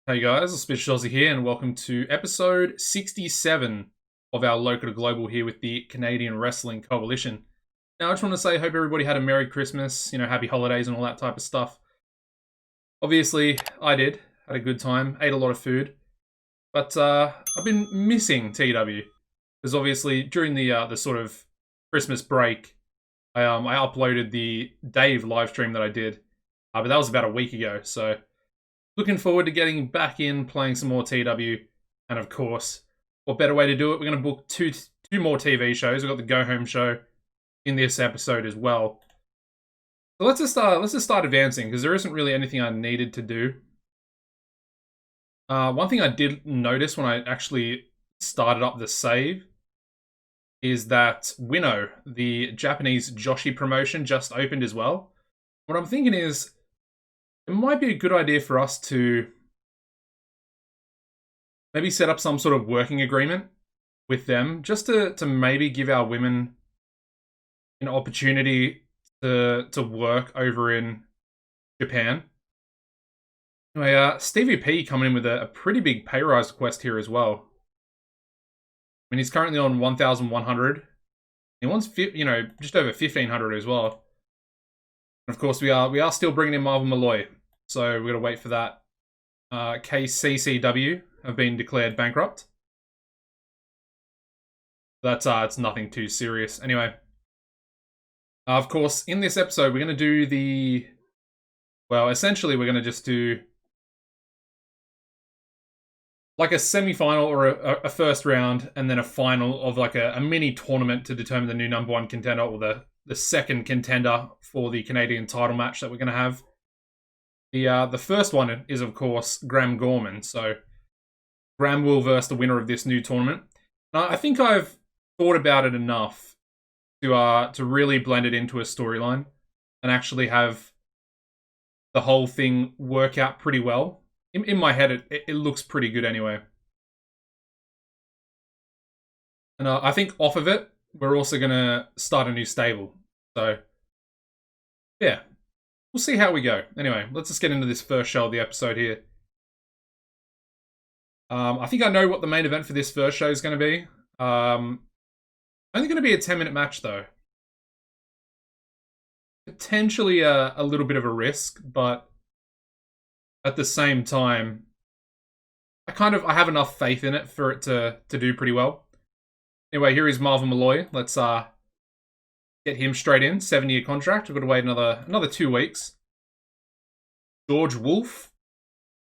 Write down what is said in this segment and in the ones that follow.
Hey guys, AuspiciousAussie here, and welcome to episode 67 of our local to global here with the Canadian Wrestling Coalition. Now, I just want to say, hope everybody had a Merry Christmas, happy holidays and all that type of stuff. Obviously, I did. Had a good time, ate a lot of food. But I've been missing TEW. Because obviously, during the sort of Christmas break, I uploaded the Dave live stream that I did. But that was about a week ago, so looking forward to getting back in, playing some more TW. And of course, what better way to do it? We're going to book two more TV shows. We've got the Go Home show in this episode as well. So let's just start advancing, because there isn't really anything I needed to do. One thing I did notice when I actually started up the save is that Winnow, the Japanese Joshi promotion, just opened as well. What I'm thinking is, it might be a good idea for us to maybe set up some sort of working agreement with them, just to maybe give our women an opportunity to work over in Japan. Anyway, Stevie P coming in with a pretty big pay rise request here as well. I mean, he's currently on 1,100. He wants, just over 1,500 as well. And of course, we are still bringing in Marvel Malloy. So we're going to wait for that. KCCW have been declared bankrupt. That's it's nothing too serious. Anyway, of course, in this episode, we're going to do essentially we're going to just do like a semi-final or a first round, and then a final of like a mini tournament to determine the new number one contender, or the second contender for the Canadian title match that we're going to have. The first one is, of course, Graham Gorman. So Graham will verse the winner of this new tournament. I think I've thought about it enough to really blend it into a storyline and actually have the whole thing work out pretty well. In my head, it looks pretty good anyway. And I think off of it, we're also going to start a new stable. So, yeah. We'll see how we go. Anyway, let's just get into this first show of the episode here. I think I know what the main event for this first show is going to be. Only going to be a 10-minute match, though. Potentially a little bit of a risk, but at the same time, I have enough faith in it for it to do pretty well. Anyway, here is Marvel Malloy. Let's get him straight in. 7-year contract. We've got to wait another 2 weeks. George Wolf.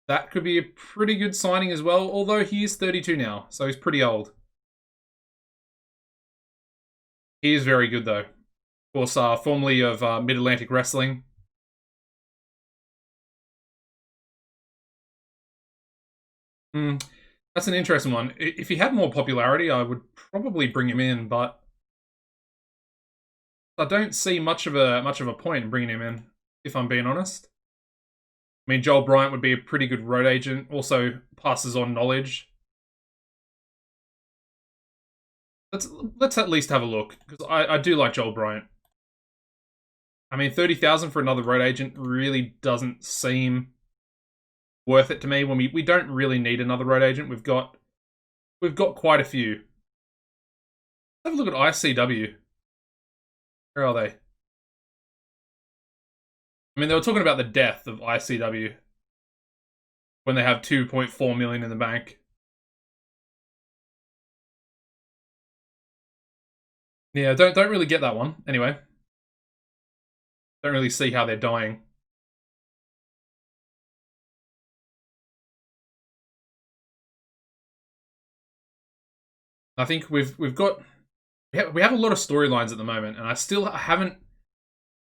That could be a pretty good signing as well, although he is 32 now, so he's pretty old. He is very good, though. Of course, formerly of Mid-Atlantic Wrestling. That's an interesting one. If he had more popularity, I would probably bring him in, but I don't see much of a point in bringing him in, if I'm being honest. I mean, Joel Bryant would be a pretty good road agent, also passes on knowledge. Let's at least have a look, because I do like Joel Bryant. I mean, 30,000 for another road agent really doesn't seem worth it to me. When we don't really need another road agent. We've got quite a few. Have a look at ICW. Where are they? I mean, they were talking about the death of ICW when they have 2.4 million in the bank. Yeah, don't really get that one. Anyway, don't really see how they're dying. I think we have a lot of storylines at the moment, and I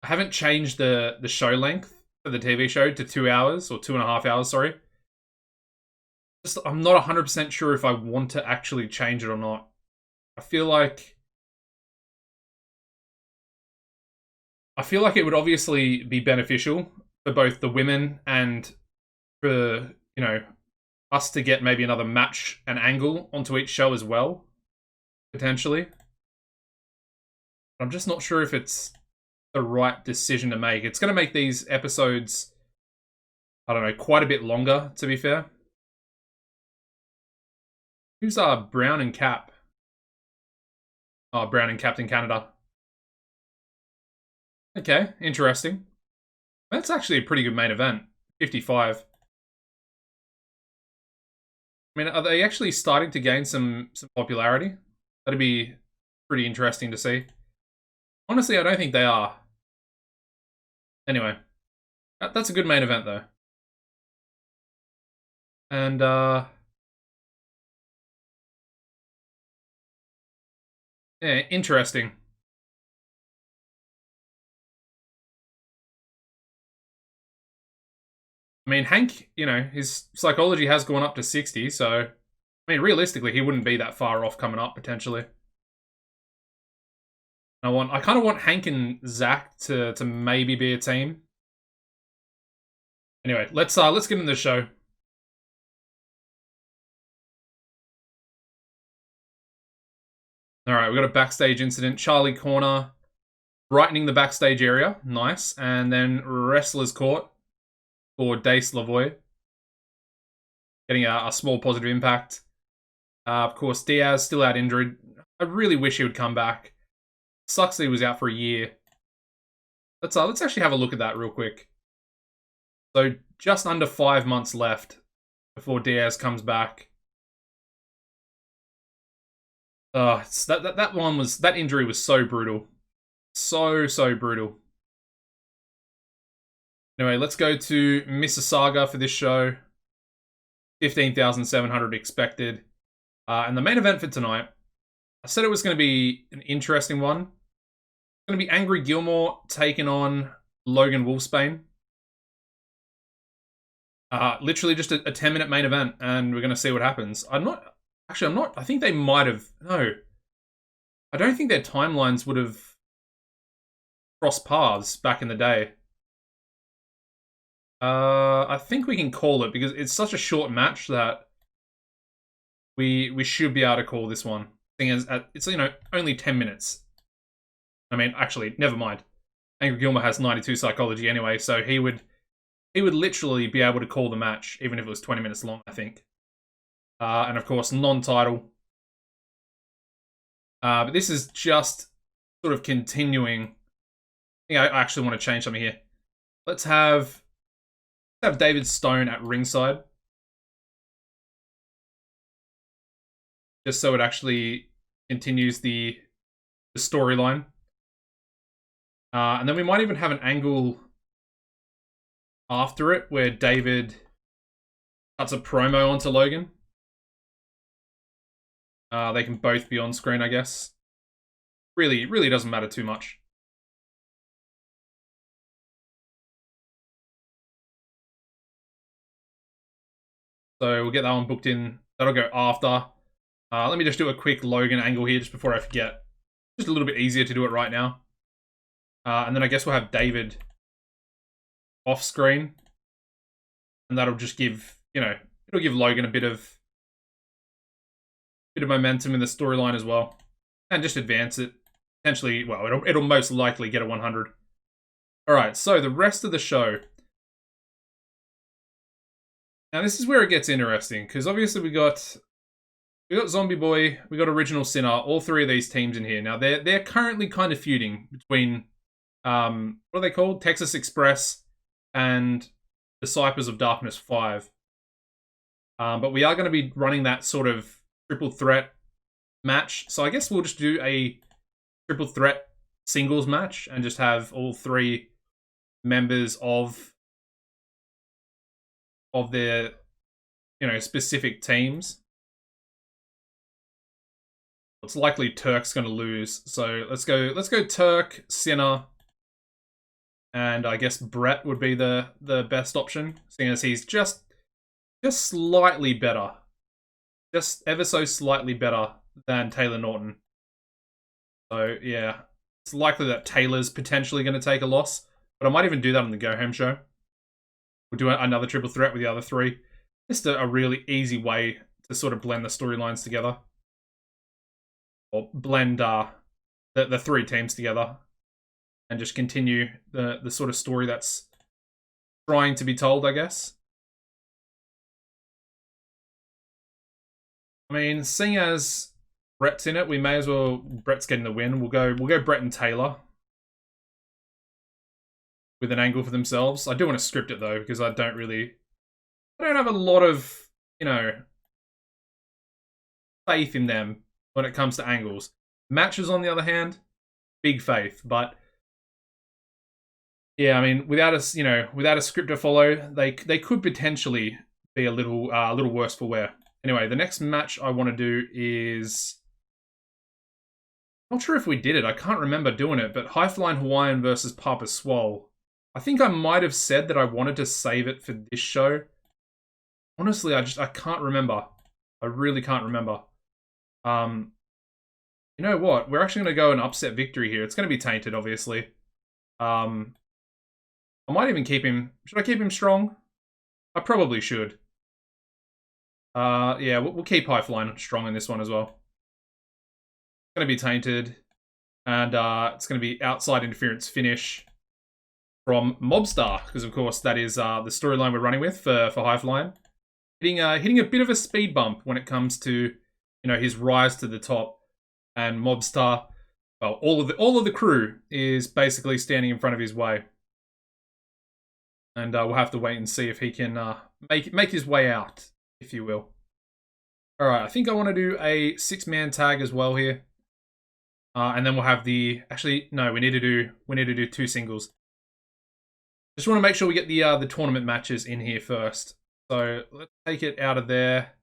haven't changed the show length for the TV show to 2 hours, or 2.5 hours, sorry. I'm not 100% sure if I want to actually change it or not. I feel like it would obviously be beneficial for both the women and for, us to get maybe another match and angle onto each show as well, potentially. But I'm just not sure if it's the right decision to make. It's going to make these episodes, I don't know, quite a bit longer, to be fair. Who's Brown and Cap? Oh, Brown and Captain Canada. Okay, interesting. That's actually a pretty good main event. 55. I mean, are they actually starting to gain some popularity? That'd be pretty interesting to see. Honestly, I don't think they are. Anyway, that's a good main event, though. And, yeah, interesting. I mean, Hank, you know, his psychology has gone up to 60, so, I mean, realistically, he wouldn't be that far off coming up, potentially. I kind of want Hank and Zach to maybe be a team. Anyway, let's get into the show. All right, we got a backstage incident. Charlie Corner brightening the backstage area, nice, and then wrestlers court for Dace Lavoie, getting a small positive impact. Of course, Diaz still out injured. I really wish he would come back. Sucks that he was out for a year. Let's actually have a look at that real quick. So just under 5 months left before Diaz comes back. That injury was so brutal, so brutal. Anyway, let's go to Mississauga for this show. 15,700 expected. And the main event for tonight, I said it was going to be an interesting one. It's going to be Angry Gilmore taking on Logan Wolfsbane. Literally just a 10-minute main event, and we're going to see what happens. I'm not... I think they might have... No. I don't think their timelines would have crossed paths back in the day. I think we can call it, because it's such a short match that we should be able to call this one. Thing is, it's, you know, only 10 minutes. I mean, actually, never mind. Angry Gilmore has 92 psychology anyway, so he would literally be able to call the match, even if it was 20 minutes long, I think. And of course, non-title. But this is just sort of continuing. I think I actually want to change something here. Let's have David Stone at ringside. Just so it actually continues the storyline. And then we might even have an angle after it where David cuts a promo onto Logan. They can both be on screen, I guess. Really doesn't matter too much. So we'll get that one booked in. That'll go after. Let me just do a quick Logan angle here just before I forget. Just a little bit easier to do it right now. And then I guess we'll have David off screen. And that'll just give, you know, it'll give Logan a bit of momentum in the storyline as well. And just advance it. Potentially, well, it'll most likely get a 100. Alright, so the rest of the show. Now this is where it gets interesting, because obviously we got Zombie Boy, we got Original Sinner, all three of these teams in here. Now they're currently kind of feuding between what are they called? Texas Express and Disciples of Darkness 5. But we are going to be running that sort of triple threat match. So I guess we'll just do a triple threat singles match and just have all three members of their, you know, specific teams. It's likely Turk's going to lose. So let's go Turk, Sinner, and I guess Brett would be the best option, seeing as he's just slightly better. Just ever so slightly better than Taylor Norton. So, yeah. It's likely that Taylor's potentially going to take a loss. But I might even do that on the Go Home show. We'll do another triple threat with the other three. Just a really easy way to sort of blend the storylines together. Or blend the three teams together. And just continue the sort of story that's trying to be told, I guess. I mean, seeing as Brett's in it, we may as well. Brett's getting the win. We'll go Brett and Taylor with an angle for themselves. I do want to script it though because I don't have a lot of, you know, faith in them when it comes to angles. Matches, on the other hand, big faith. But yeah, I mean, without a script to follow, they could potentially be a little worse for wear. Anyway, the next match I want to do is, not sure if we did it. I can't remember doing it, but High Flying Hawaiian versus Papa Swole. I think I might have said that I wanted to save it for this show. Honestly, I can't remember. I really can't remember. You know what? We're actually going to go an upset victory here. It's going to be tainted, obviously. I might even keep him. Should I keep him strong? I probably should. Yeah, we'll keep High Flying strong in this one as well. It's going to be tainted. And it's going to be outside interference finish from Mobstar, because of course that is the storyline we're running with for High Flying. Hitting a bit of a speed bump when it comes to, you know, his rise to the top. And Mobstar, well, all of the crew is basically standing in front of his way. And we'll have to wait and see if he can make his way out, if you will. Alright, I think I want to do a 6-man tag as well here. And then we'll have the... Actually, no, we need to do 2 singles. Just want to make sure we get the tournament matches in here first. So let's take it out of there.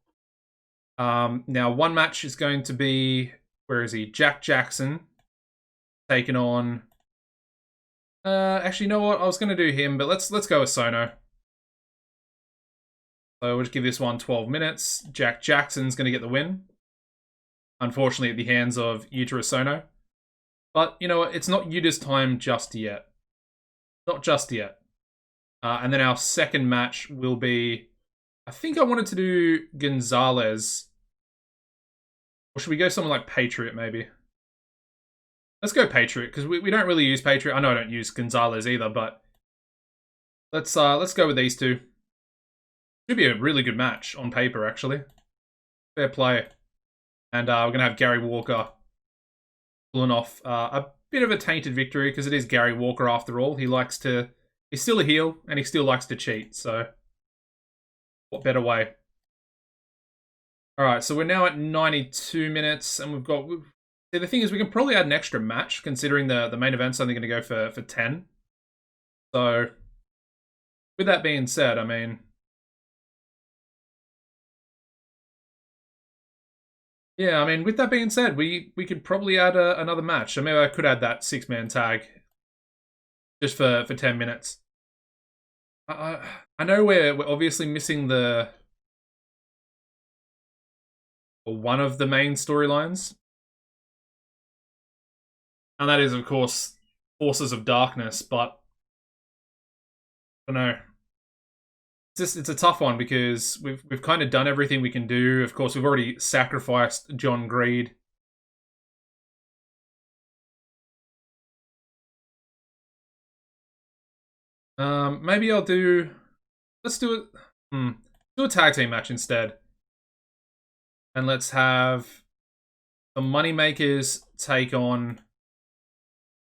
Now, one match is going to be... Where is he? Jack Jackson. Taking on... actually, you know what? I was going to do him, but let's go with Sono. So we'll just give this one 12 minutes. Jack Jackson's going to get the win. Unfortunately, at the hands of Yutaro Sono. But, you know what? It's not Yuta's time just yet. Not just yet. And then our second match will be... I think I wanted to do Gonzalez. Or should we go someone like Patriot, maybe? Let's go Patriot, because we don't really use Patriot. I know I don't use Gonzalez either, but... Let's go with these two. Should be a really good match on paper, actually. Fair play. And we're going to have Gary Walker pulling off a bit of a tainted victory, because it is Gary Walker after all. He's still a heel, and he still likes to cheat, so... What better way? Alright, so we're now at 92 minutes, and we've got... See, the thing is, we can probably add an extra match, considering the main event's only going to go for 10. So, with that being said, I mean... Yeah, I mean, with that being said, we could probably add another match. So maybe I could add that 6-man tag. Just for 10 minutes. I know we're obviously missing one of the main storylines. And that is, of course, Forces of Darkness, but I don't know. It's a tough one because we've kind of done everything we can do. Of course, we've already sacrificed John Greed. Maybe I'll do... Let's do it... Do a tag team match instead. And let's have the Moneymakers take on...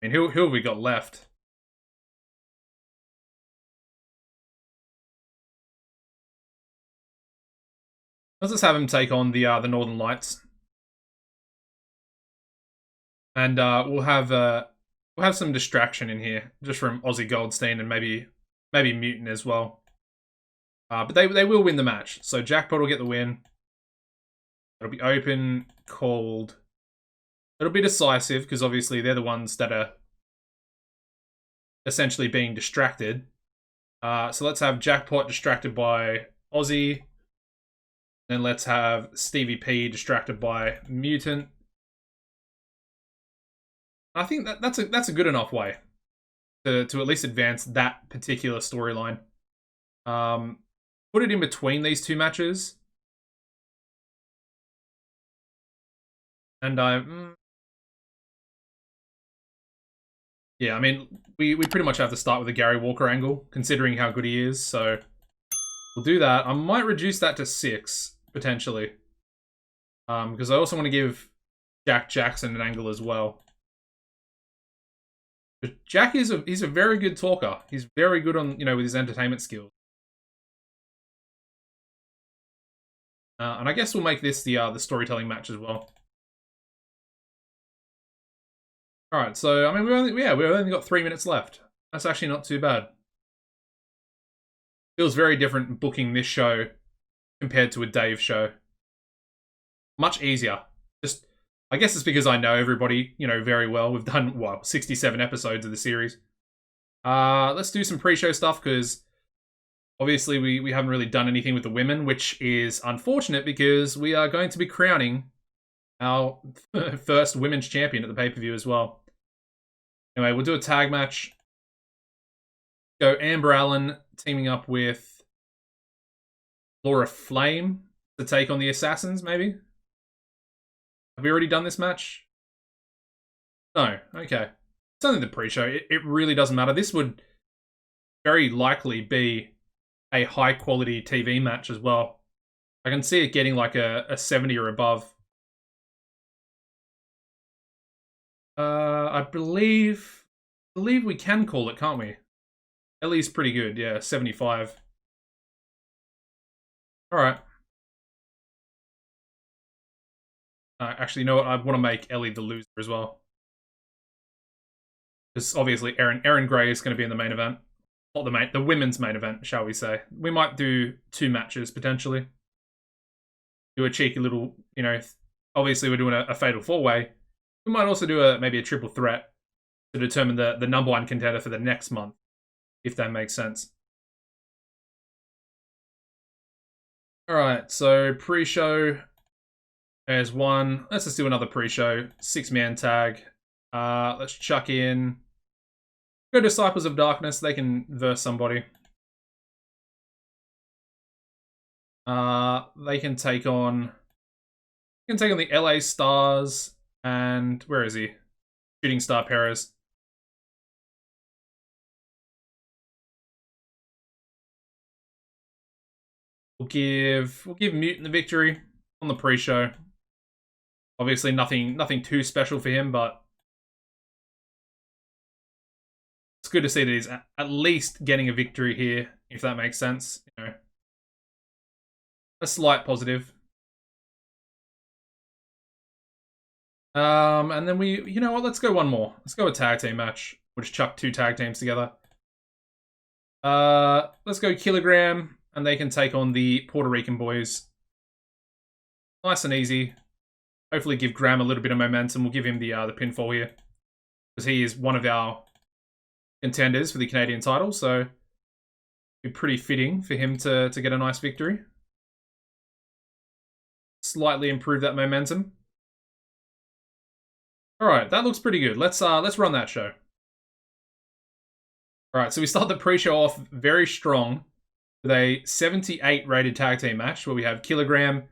I mean, who have we got left? Let's just have him take on the Northern Lights. And we'll have some distraction in here, just from Aussie Goldstein and maybe Mutant as well. But they will win the match. So Jackpot will get the win. It'll be open, cold. It'll be decisive, because obviously they're the ones that are essentially being distracted. So let's have Jackpot distracted by Aussie. Then let's have Stevie P distracted by Mutant. I think that's a good enough way to at least advance that particular storyline. Put it in between these two matches. And yeah, I mean, we pretty much have to start with a Gary Walker angle, considering how good he is, so we'll do that. I might reduce that to 6, potentially. Because I also want to give Jack Jackson an angle as well. But Jack he's a very good talker. He's very good on, with his entertainment skills. And I guess we'll make this the storytelling match as well. All right, so I mean we've only got 3 minutes left. That's actually not too bad. Feels very different booking this show compared to a Dave show. Much easier. Just, I guess it's because I know everybody, very well. We've done, 67 episodes of the series. Let's do some pre-show stuff, because obviously we haven't really done anything with the women, which is unfortunate because we are going to be crowning our first women's champion at the pay-per-view as well. Anyway, we'll do a tag match. Go Amber Allen teaming up with Laura Flame to take on the Assassins, maybe? Have we already done this match? No, okay. It's only the pre-show. It really doesn't matter. This would very likely be a high-quality TV match as well. I can see it getting like a 70 or above. I believe we can call it, can't we? Ellie's pretty good, yeah, 75. Alright. Actually, you know what? I want to make Ellie the loser as well. Because obviously Erin Gray is going to be in the main event. Not the women's main event, shall we say. We might do 2 matches, potentially. Do a cheeky little, obviously we're doing a fatal 4-way. We might also do maybe a triple threat to determine the number 1 contender for the next month, if that makes sense. Alright, so pre-show, there's 1. Let's just do another pre-show. 6-man tag. Let's chuck in. Go Disciples of Darkness. They can verse somebody. They can take on the LA Stars and where is he? Shooting Star Perez. We'll give Mutant the victory on the pre-show. Obviously nothing too special for him, but it's good to see that he's at least getting a victory here, if that makes sense. A slight positive. And then you know what? Let's go one more. Let's go a tag team match. We'll just chuck 2 tag teams together. Let's go Kilogram, and they can take on the Puerto Rican boys. Nice and easy. Hopefully give Graham a little bit of momentum. We'll give him the pinfall here, because he is one of our contenders for the Canadian title, so it'd be pretty fitting for him to get a nice victory. Slightly improve that momentum. Alright, that looks pretty good. Let's run that show. Alright, so we start the pre-show off very strong with a 78 rated tag team match where we have Kilogram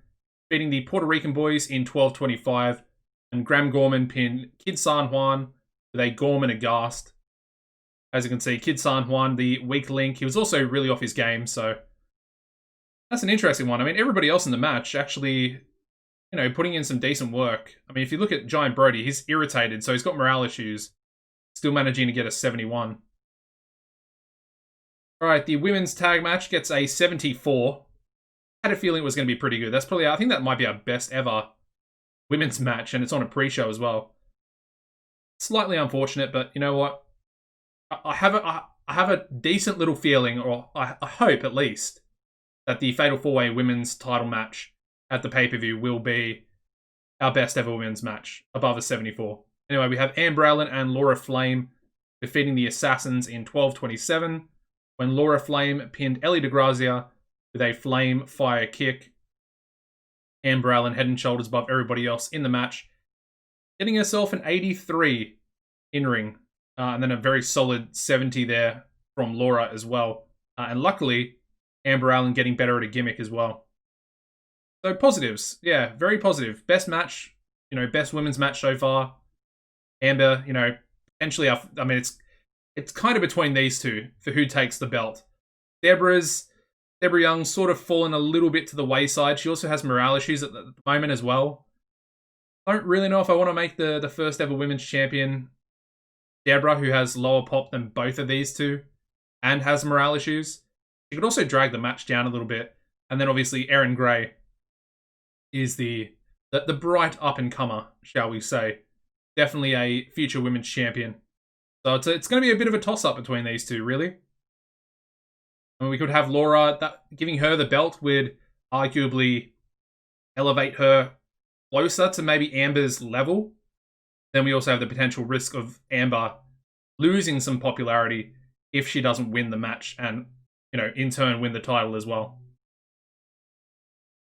beating the Puerto Rican boys in 12:25, and Graham Gorman pinned Kid San Juan with a Gorman aghast. As you can see, Kid San Juan, the weak link, he was also really off his game, so that's an interesting one. I mean, everybody else in the match actually, putting in some decent work. I mean, if you look at Giant Brody, he's irritated, so he's got morale issues, still managing to get a 71. Alright, the women's tag match gets a 74. Had a feeling it was going to be pretty good. That's probably, I think that might be our best ever women's match, and it's on a pre-show as well. Slightly unfortunate, but you know what? I have a decent little feeling, or I hope at least, that the Fatal 4-Way women's title match at the pay-per-view will be our best ever women's match, above a 74. Anyway, we have Amber Allen and Laura Flame defeating the Assassins in 12:27, when Laura Flame pinned Ellie DeGrazia with a Flame Fire kick. Amber Allen head and shoulders above everybody else in the match, getting herself an 83 in-ring. And then a very solid 70 there from Laura as well. And luckily, Amber Allen getting better at a gimmick as well. So positives. Yeah, very positive. Best match, best women's match so far. Amber, potentially, I mean, it's kind of between these two for who takes the belt. Deborah's, Deborah Young's sort of fallen a little bit to the wayside. She also has morale issues at the moment as well. I don't really know if I want to make the first ever women's champion Deborah, who has lower pop than both of these two and has morale issues. She could also drag the match down a little bit. And then obviously Erin Gray is the bright up-and-comer, shall we say. Definitely a future women's champion. So it's going to be a bit of a toss-up between these two, really. I mean, we could have Laura, giving her the belt would arguably elevate her closer to maybe Amber's level. Then we also have the potential risk of Amber losing some popularity if she doesn't win the match and, in turn win the title as well.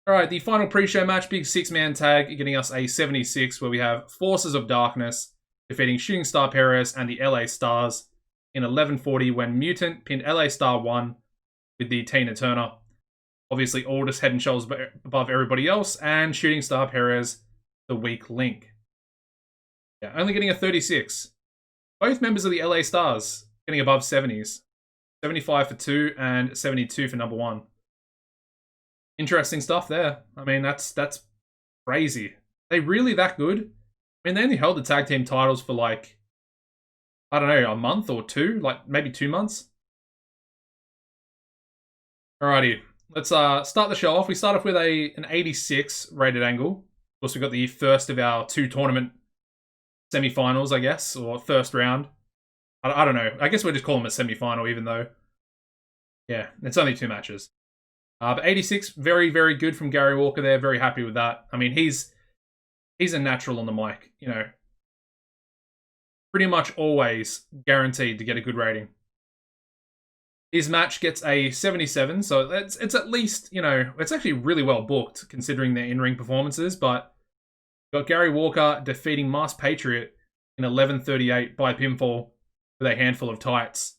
All right, the final pre-show match, big six-man tag, getting us a 76 where we have Forces of Darkness defeating Shooting Star Perez and the LA Stars in 11:40 when Mutant pinned LA Star 1 with the Tina Turner. Obviously, Aldous head and shoulders above everybody else, and Shooting Star Perez, the weak link. Yeah, only getting a 36. Both members of the LA Stars getting above 70s. 75 for 2 and 72 for number 1. Interesting stuff there. I mean, that's crazy. Are they really that good? I mean, they only held the tag team titles for like, I don't know, a month or two, like maybe 2 months. Alrighty, let's start the show off. We start off with an 86 rated angle. Of course, we've got the first of our 2 tournament semi-finals, I guess, or first round. I don't know. I guess we'll just call them a semi-final, even though, yeah, it's only 2 matches. But 86, very, very good from Gary Walker there. Very happy with that. I mean, he's a natural on the mic, Pretty much always guaranteed to get a good rating. His match gets a 77, so it's at least, it's actually really well booked considering their in-ring performances, but got Gary Walker defeating Masked Patriot in 11:38 by pinfall with a handful of tights.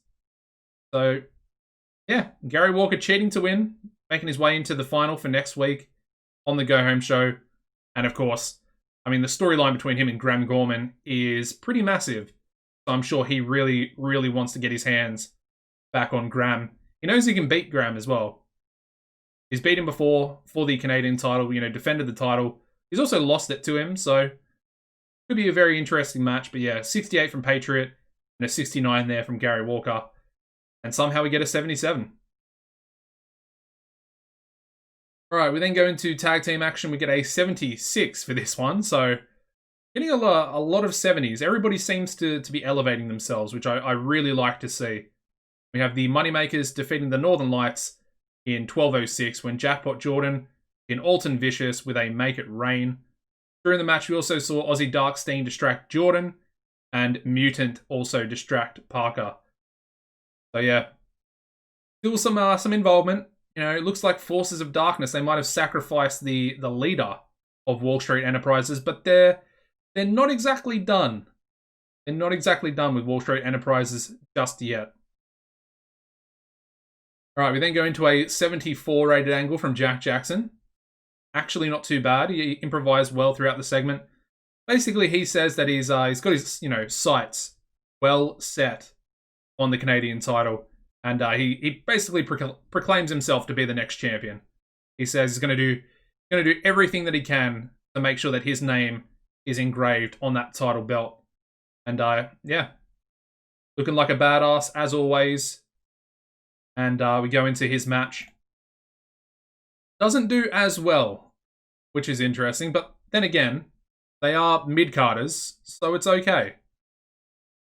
So, yeah, Gary Walker cheating to win, making his way into the final for next week on the Go Home show. And of course, I mean, the storyline between him and Graham Gorman is pretty massive. So I'm sure he really, really wants to get his hands back on Graham. He knows he can beat Graham as well. He's beat him before for the Canadian title, defended the title. He's also lost it to him, so could be a very interesting match. But yeah, 68 from Patriot and a 69 there from Gary Walker. And somehow we get a 77. Alright, we then go into tag team action. We get a 76 for this one, so getting a lot of 70s. Everybody seems to be elevating themselves, which I really like to see. We have the Moneymakers defeating the Northern Lights in 12:06 when Jackpot Jordan in Alton Vicious with a Make It Rain. During the match, we also saw Aussie Darkstein distract Jordan and Mutant also distract Parker. So yeah, still some involvement. It looks like Forces of Darkness, they might have sacrificed the leader of Wall Street Enterprises, but they're not exactly done. They're not exactly done with Wall Street Enterprises just yet. Alright, we then go into a 74 rated angle from Jack Jackson. Actually not too bad. He improvised well throughout the segment. Basically, he says that he's got his, sights well set on the Canadian title. And he basically proclaims himself to be the next champion. He says he's going to do everything that he can to make sure that his name is engraved on that title belt. And yeah, looking like a badass as always. And we go into his match. Doesn't do as well, which is interesting. But then again, they are mid-carders, so it's okay.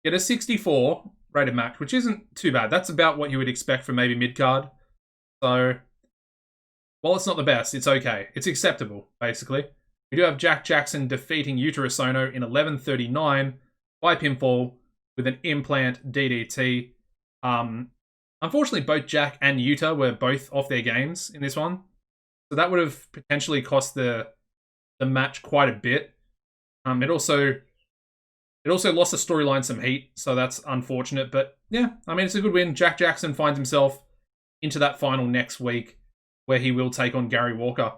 Get a 64 rated match, which isn't too bad. That's about what you would expect from maybe mid-card. So, while it's not the best, it's okay. It's acceptable, basically. We do have Jack Jackson defeating Yuta Usono in 11:39 by pinfall with an implant DDT. Unfortunately, both Jack and Yuta were both off their games in this one. So that would have potentially cost the match quite a bit. It also lost the storyline some heat, so that's unfortunate. But yeah, I mean, it's a good win. Jack Jackson finds himself into that final next week where he will take on Gary Walker.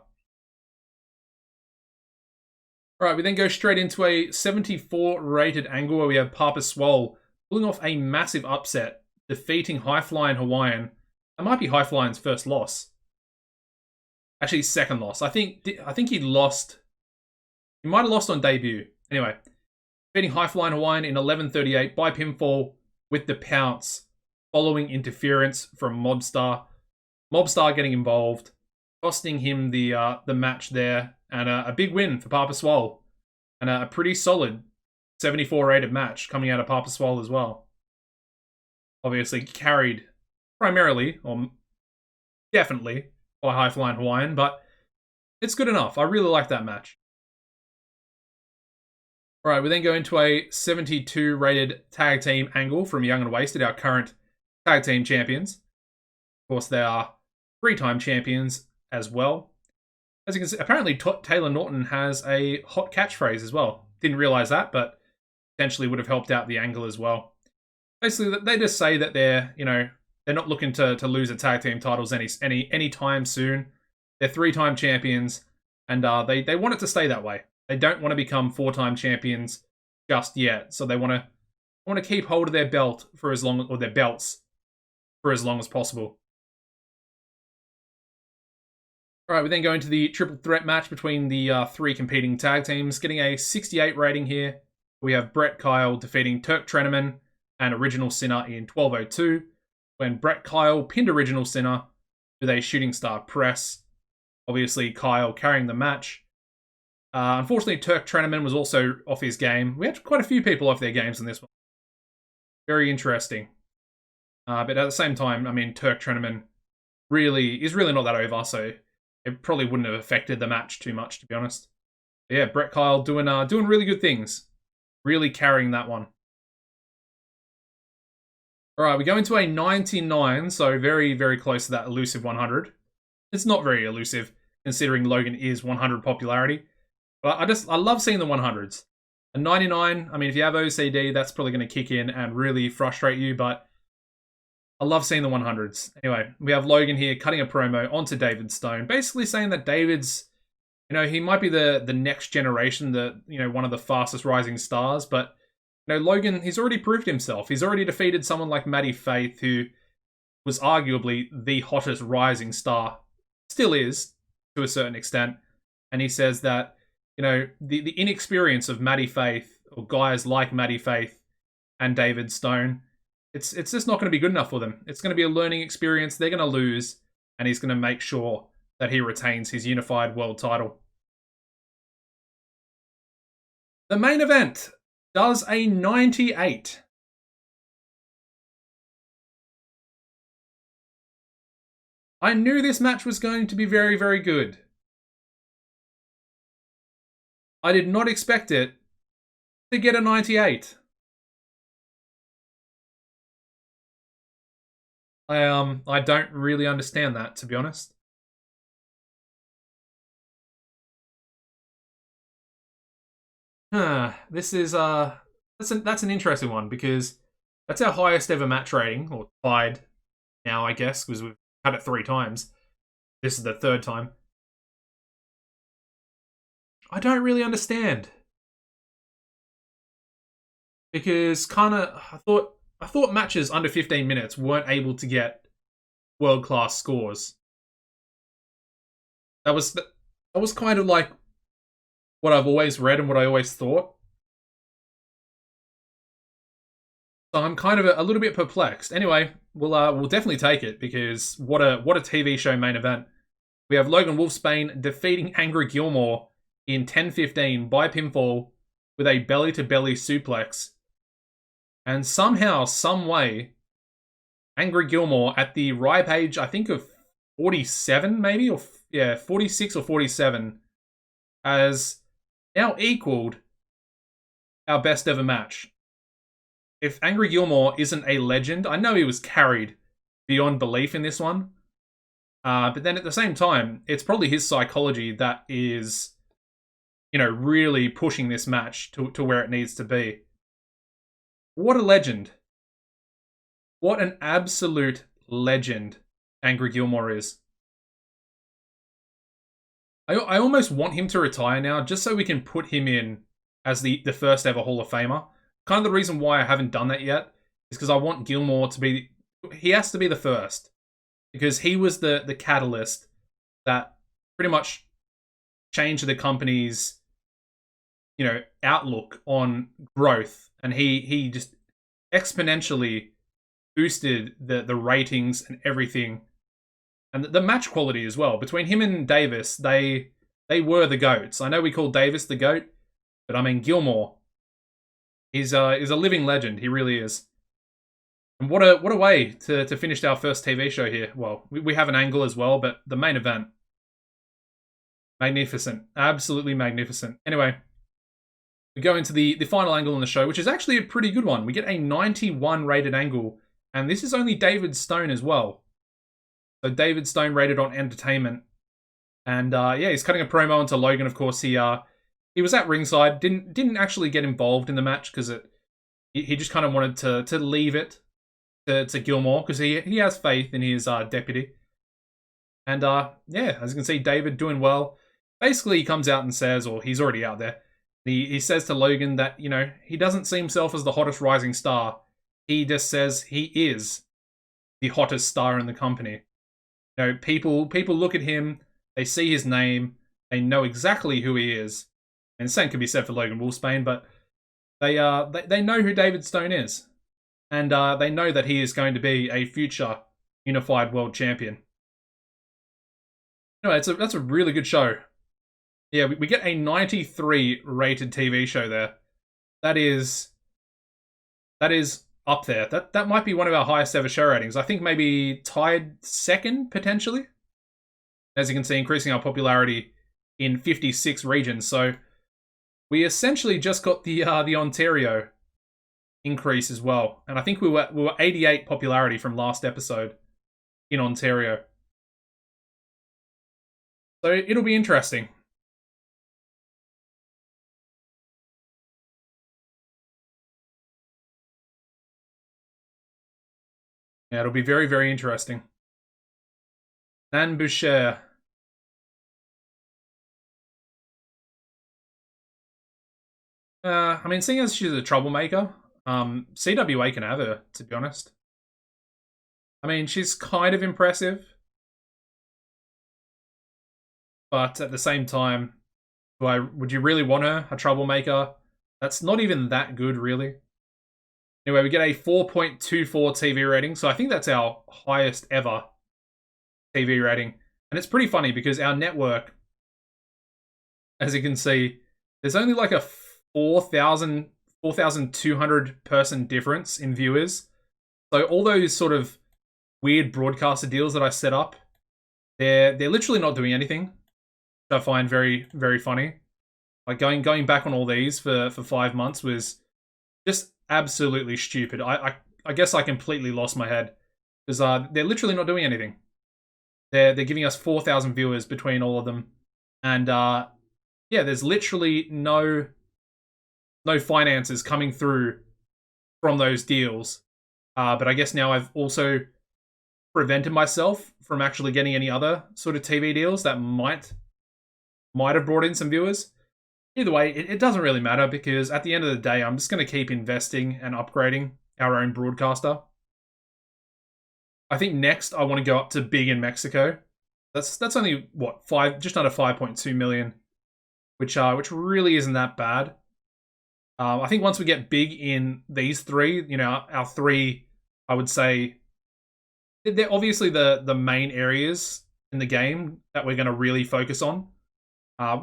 Alright, we then go straight into a 74 rated angle where we have Papa Swole pulling off a massive upset, defeating High Flying Hawaiian. That might be High Flying's first loss. Actually, second loss. I think he lost. He might have lost on debut. Anyway, beating High Flying Hawaiian in 11:38 by pinfall with the pounce, following interference from Mobstar. Mobstar getting involved, costing him the match there, and a big win for Papa Swole, and a pretty solid 74 rated match coming out of Papa Swole as well. Obviously carried primarily, or definitely, by High Flying Hawaiian, but it's good enough. I really like that match. Alright, we then go into a 72 rated tag team angle from Young and Wasted, our current tag team champions. Of course, they are 3-time champions as well. As you can see, apparently Taylor Norton has a hot catchphrase as well. Didn't realize that, but potentially would have helped out the angle as well. Basically, they just say that they're not looking to lose the tag team titles any time soon. They're 3-time champions, and they want it to stay that way. They don't want to become 4-time champions just yet, so they want to keep hold of their belt for as long, or their belts for as long as possible. All right, we then go into the triple threat match between the 3 competing tag teams, getting a 68 rating here. We have Brett Kyle defeating Turk Treneman and Original Sinner in 12:02, when Brett Kyle pinned Original Sinner with a shooting star press. Obviously, Kyle carrying the match. Unfortunately, Turk Treneman was also off his game. We had quite a few people off their games in this one. Very interesting. But at the same time, I mean, Turk Treneman is really not that over, so it probably wouldn't have affected the match too much, to be honest. But yeah, Brett Kyle doing really good things. Really carrying that one. Alright, we go into a 99, so very, very close to that elusive 100. It's not very elusive, considering Logan is 100 popularity. But I love seeing the 100s. A 99, I mean, if you have OCD, that's probably going to kick in and really frustrate you, but I love seeing the 100s. Anyway, we have Logan here cutting a promo onto David Stone, basically saying that David's, he might be the next generation, one of the fastest rising stars, but Logan, he's already proved himself. He's already defeated someone like Maddie Faith, who was arguably the hottest rising star. Still is, to a certain extent. And he says that, the inexperience of Maddie Faith, or guys like Maddie Faith and David Stone, it's just not going to be good enough for them. It's going to be a learning experience. They're going to lose, and he's going to make sure that he retains his unified world title. The main event does a 98. I knew this match was going to be very, very good. I did not expect it to get a 98. I don't really understand that, to be honest. This is that's an interesting one, because that's our highest ever match rating, or tied now, I guess, because we've had it 3 times. This is the 3rd time. I don't really understand, because I thought matches under 15 minutes weren't able to get world-class scores. That was kind of like what I've always read and what I always thought. So I'm kind of a little bit perplexed. Anyway, we'll definitely take it, because what a TV show main event. We have Logan Wolfsbane defeating Angry Gilmore in 10:15 by pinfall with a belly-to-belly suplex. And somehow, some way, Angry Gilmore at the ripe age, I think of 47 maybe, or 46 or 47, has now equaled our best ever match. If Angry Gilmore isn't a legend, I know he was carried beyond belief in this one, but then at the same time, it's probably his psychology that is, really pushing this match to where it needs to be. What a legend. What an absolute legend Angry Gilmore is. I almost want him to retire now, just so we can put him in as the first ever Hall of Famer. Kind of the reason why I haven't done that yet is because I want Gilmore to be... He has to be the first. Because he was the catalyst that pretty much changed the company's, outlook on growth, and he just exponentially boosted the ratings and everything, and the match quality as well. Between him and Davis, they were the goats. I know we call Davis the goat, but I mean Gilmore is a living legend. He really is. And what a way to finish our first TV show here. Well, we have an angle as well, but the main event, magnificent, absolutely magnificent. Anyway, we go into the final angle in the show, which is actually a pretty good one. We get a 91 rated angle, and this is only David Stone as well. So David Stone rated on entertainment. And yeah, he's cutting a promo into Logan. Of course, he was at ringside, didn't actually get involved in the match because he just kind of wanted to leave it to Gilmore because he has faith in his deputy. And yeah, as you can see, David doing well. Basically, he comes out and says, or he's already out there, he says to Logan that, he doesn't see himself as the hottest rising star. He just says he is the hottest star in the company. People look at him, they see his name, they know exactly who he is. And the same can be said for Logan Wolfsbane, but they know who David Stone is. And they know that he is going to be a future unified world champion. Anyway, that's a really good show. Yeah, we get a 93 rated TV show there. That is up there. That might be one of our highest ever show ratings. I think maybe tied second, potentially. As you can see, increasing our popularity in 56 regions. So we essentially just got the Ontario increase as well. And I think we were 88 popularity from last episode in Ontario. So it'll be interesting. Yeah, it'll be very, very interesting. Nan Boucher. I mean, seeing as she's a troublemaker, CWA can have her, to be honest. I mean, she's kind of impressive. But at the same time, would you really want her, a troublemaker? That's not even that good, really. Anyway, we get a 4.24 TV rating, so I think that's our highest ever TV rating. And it's pretty funny because our network, as you can see, there's only like a 4,200 person difference in viewers. So all those sort of weird broadcaster deals that I set up, they're literally not doing anything, which I find very, very funny. Like going back on all these for 5 months was just absolutely stupid. I guess I completely lost my head because they're literally not doing anything. They're giving us 4,000 viewers between all of them, and yeah, there's literally no finances coming through from those deals. But I guess now I've also prevented myself from actually getting any other sort of TV deals that might have brought in some viewers. Either way, it doesn't really matter because at the end of the day, I'm just going to keep investing and upgrading our own broadcaster. I think next I want to go up to big in Mexico. That's only what, just under 5.2 million, which really isn't that bad. I think once we get big in these three, our three, I would say, they're obviously the main areas in the game that we're going to really focus on.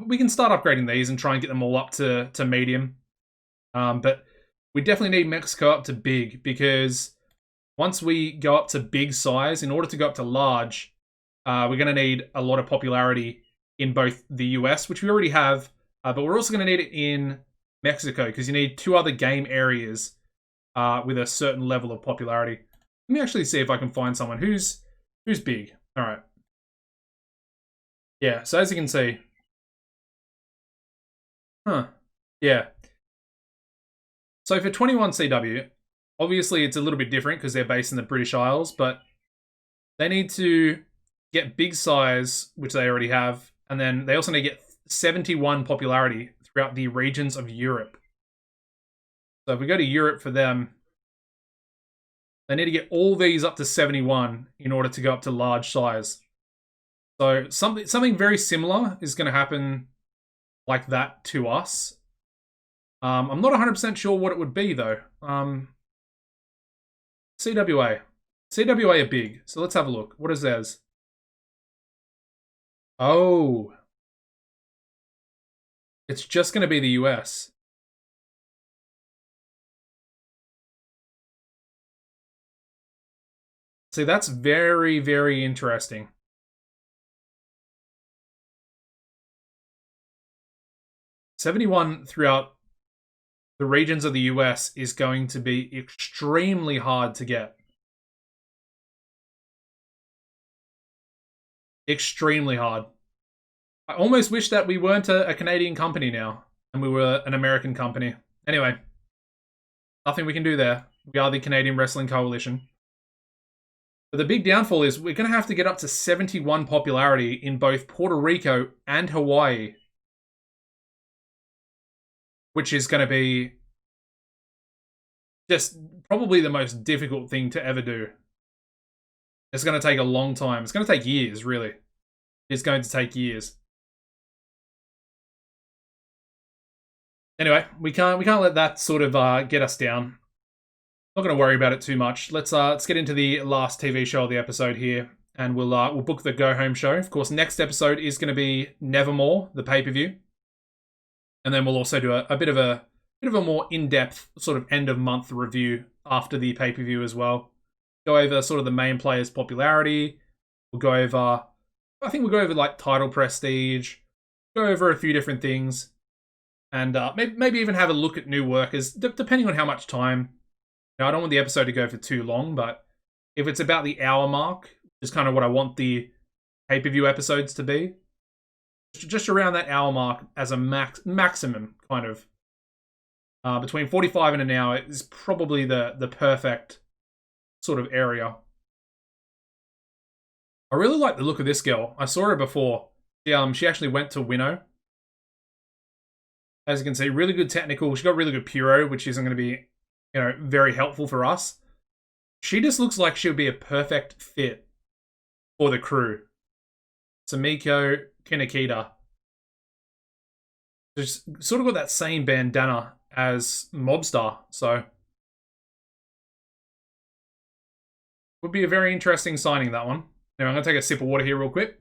We can start upgrading these and try and get them all up to medium. But we definitely need Mexico up to big because once we go up to big size, in order to go up to large, we're going to need a lot of popularity in both the US, which we already have, but we're also going to need it in Mexico because you need 2 other game areas with a certain level of popularity. Let me actually see if I can find someone who's big. All right. Yeah, so as you can see, yeah. So for 21CW, obviously it's a little bit different because they're based in the British Isles, but they need to get big size, which they already have, and then they also need to get 71 popularity throughout the regions of Europe. So if we go to Europe for them, they need to get all these up to 71 in order to go up to large size. So something very similar is going to happen like that to us. I'm not 100% sure what it would be though. CWA. CWA are big, so let's have a look. What is theirs? Oh, it's just going to be the US. See, that's very, very interesting. 71 throughout the regions of the US is going to be extremely hard to get. Extremely hard. I almost wish that we weren't a Canadian company now, and we were an American company. Anyway, nothing we can do there. We are the Canadian Wrestling Coalition. But the big downfall is we're going to have to get up to 71 popularity in both Puerto Rico and Hawaii, which is going to be just probably the most difficult thing to ever do. It's going to take a long time. It's going to take years, really. It's going to take years. Anyway, we can't let that sort of get us down. Not going to worry about it too much. Let's get into the last TV show of the episode here, and we'll book the go home show. Of course, next episode is going to be Nevermore, the pay-per-view, and then we'll also do a bit of a more in-depth sort of end of month review after the pay-per-view as well. Go over sort of the main players' popularity. We'll go over, I think we'll go over like title prestige. Go over a few different things, and maybe even have a look at new workers, depending on how much time. Now, I don't want the episode to go for too long, but if it's about the hour mark, which is kind of what I want the pay-per-view episodes to be, just around that hour mark as a maximum, kind of. Between 45 and an hour is probably the perfect sort of area. I really like the look of this girl. I saw her before. She actually went to Winnow. As you can see, really good technical. She got really good Puerto, which isn't going to be, very helpful for us. She just looks like she would be a perfect fit for the crew. Samiko Kinakita. Just sort of got that same bandana as Mobstar, so would be a very interesting signing, that one. Now I'm going to take a sip of water here real quick.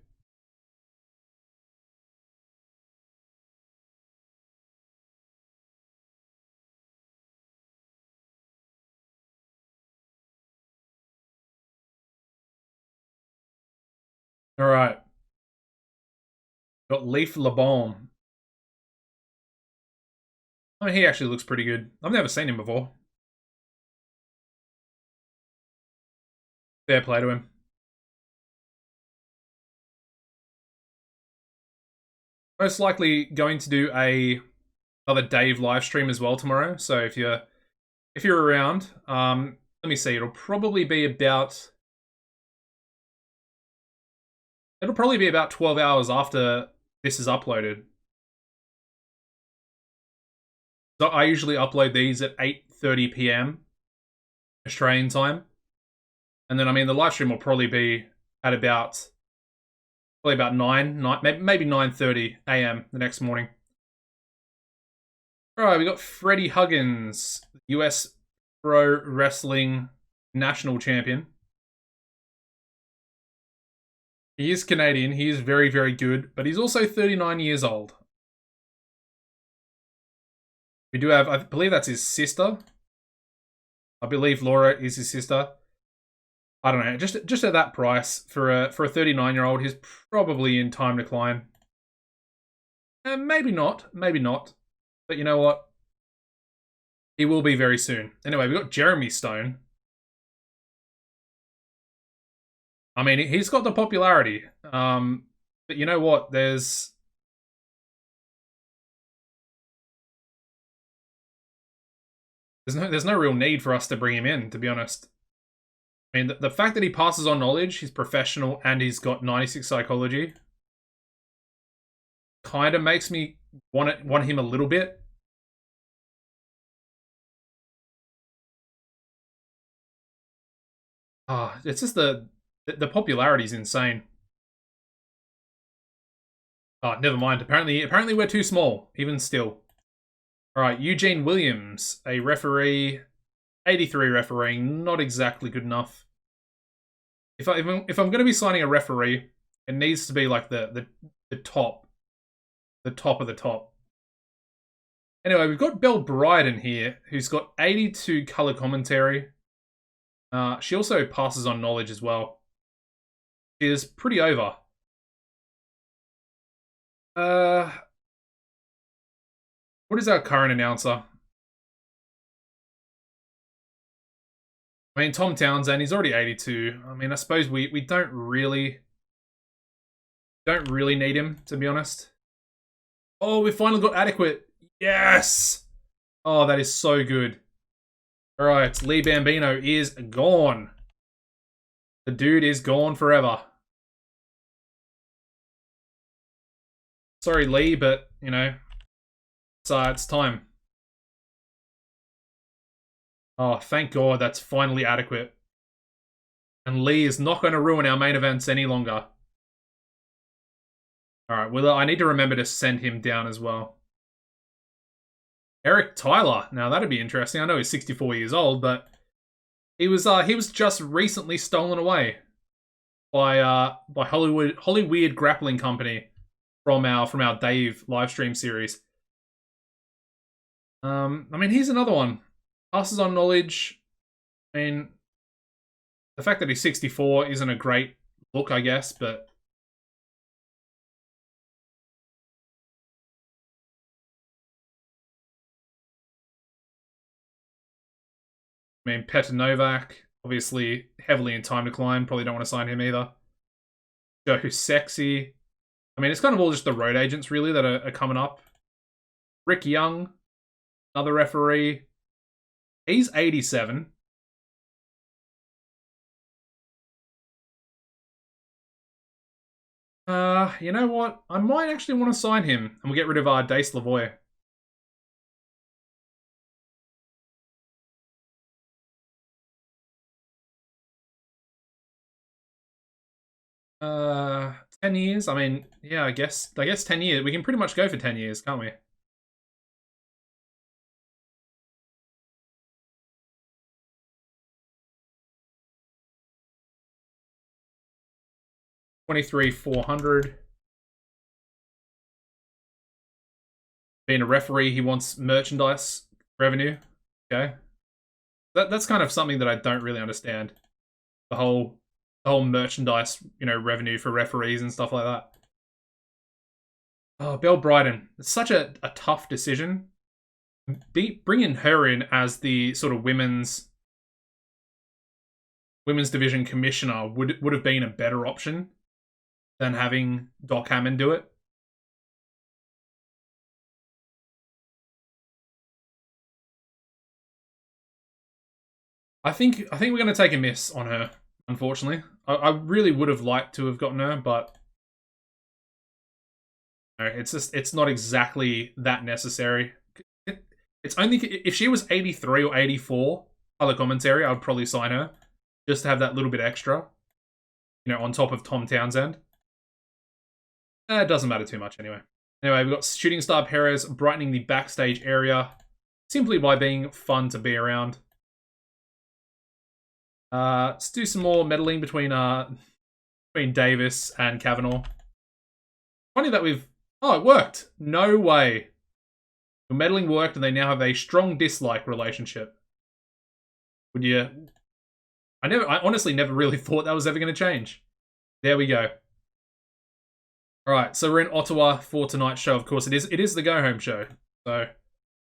All right. Got Leaf LeBon. I mean, he actually looks pretty good. I've never seen him before. Fair play to him. Most likely going to do another Dave live stream as well tomorrow. So if you're around, let me see. It'll probably be about 12 hours after this is uploaded. So I usually upload these at 8:30 p.m. Australian time. And then, I mean, the live stream will probably be at about 9, maybe 9:30 a.m. the next morning. All right, we got Freddie Huggins, US Pro Wrestling National Champion. He is Canadian. He is very, very good, but he's also 39 years old. We do have, I believe that's his sister. I believe Laura is his sister. I don't know. Just at that price for a 39-year-old, he's probably in time decline. Maybe not. Maybe not. But you know what? He will be very soon. Anyway, we got Jeremy Stone. I mean, he's got the popularity. But you know what? There's no real need for us to bring him in, to be honest. I mean, the fact that he passes on knowledge, he's professional, and he's got 96 psychology kind of makes me want him a little bit. It's just the popularity is insane. Oh, never mind. Apparently we're too small, even still. All right, Eugene Williams, a referee, 83 refereeing, not exactly good enough. If I'm going to be signing a referee, it needs to be like the top of the top. Anyway, we've got Belle Bryden here, who's got 82 color commentary. She also passes on knowledge as well. She is pretty over. What is our current announcer? I mean, Tom Townsend, he's already 82. I mean, I suppose we don't really need him, to be honest. Oh, we finally got adequate. Yes! Oh, that is so good. Alright, Lee Bambino is gone. The dude is gone forever. Sorry, Lee, but, you know, it's time. Oh, thank God that's finally adequate. And Lee is not going to ruin our main events any longer. Alright, well, I need to remember to send him down as well. Eric Tyler. Now, that'd be interesting. I know he's 64 years old, but he was just recently stolen away by Hollywood Grappling Company from our Dave livestream series. I mean, here's another one. Passes on knowledge. I mean, the fact that he's 64 isn't a great look, I guess, but I mean, Petr Novak, obviously heavily in time decline. Probably don't want to sign him either. Joe Sexy. I mean, it's kind of all just the road agents, really, that are coming up. Rick Young, another referee. He's 87. You know what? I might actually want to sign him, and we'll get rid of Dace Lavoie. Uh, 10 years? I mean, yeah, I guess 10 years. We can pretty much go for 10 years, can't we? $23,400. Being a referee, he wants merchandise revenue. Okay. That's kind of something that I don't really understand. The whole merchandise, revenue for referees and stuff like that. Oh, Belle Bryden. It's such a tough decision. Bringing her in as the sort of women's division commissioner would have been a better option than having Doc Hammond do it. I think we're going to take a miss on her, unfortunately. I really would have liked to have gotten her, but no, it's not exactly that necessary. It's only if she was 83 or 84 color commentary, I would probably sign her just to have that little bit extra, on top of Tom Townsend. It doesn't matter too much anyway. Anyway, we've got Shooting Star Perez brightening the backstage area simply by being fun to be around. Let's do some more meddling between Davis and Kavanaugh. Funny that oh, it worked. No way. The meddling worked and they now have a strong dislike relationship. Would you... I honestly never really thought that was ever going to change. There we go. Alright, so we're in Ottawa for tonight's show. Of course, it is the go-home show. So,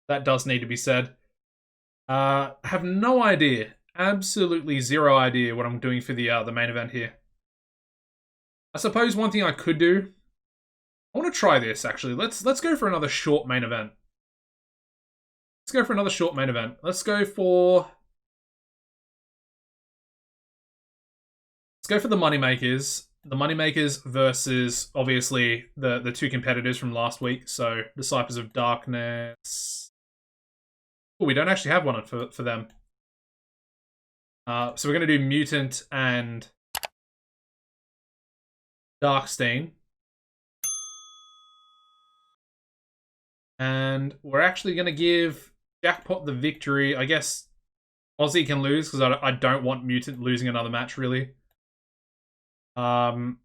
that does need to be said. I have no idea. Absolutely zero idea what I'm doing for the main event here. I suppose one thing I could do... I want to try this, actually. Let's go for another short main event. Let's go for another short main event. Let's go for the Moneymakers. The Moneymakers versus, obviously, the two competitors from last week. So, Disciples of Darkness. Oh, we don't actually have one for them. So we're going to do Mutant and Darkstein. And we're actually going to give Jackpot the victory. I guess Aussie can lose because I don't want Mutant losing another match, really. It'll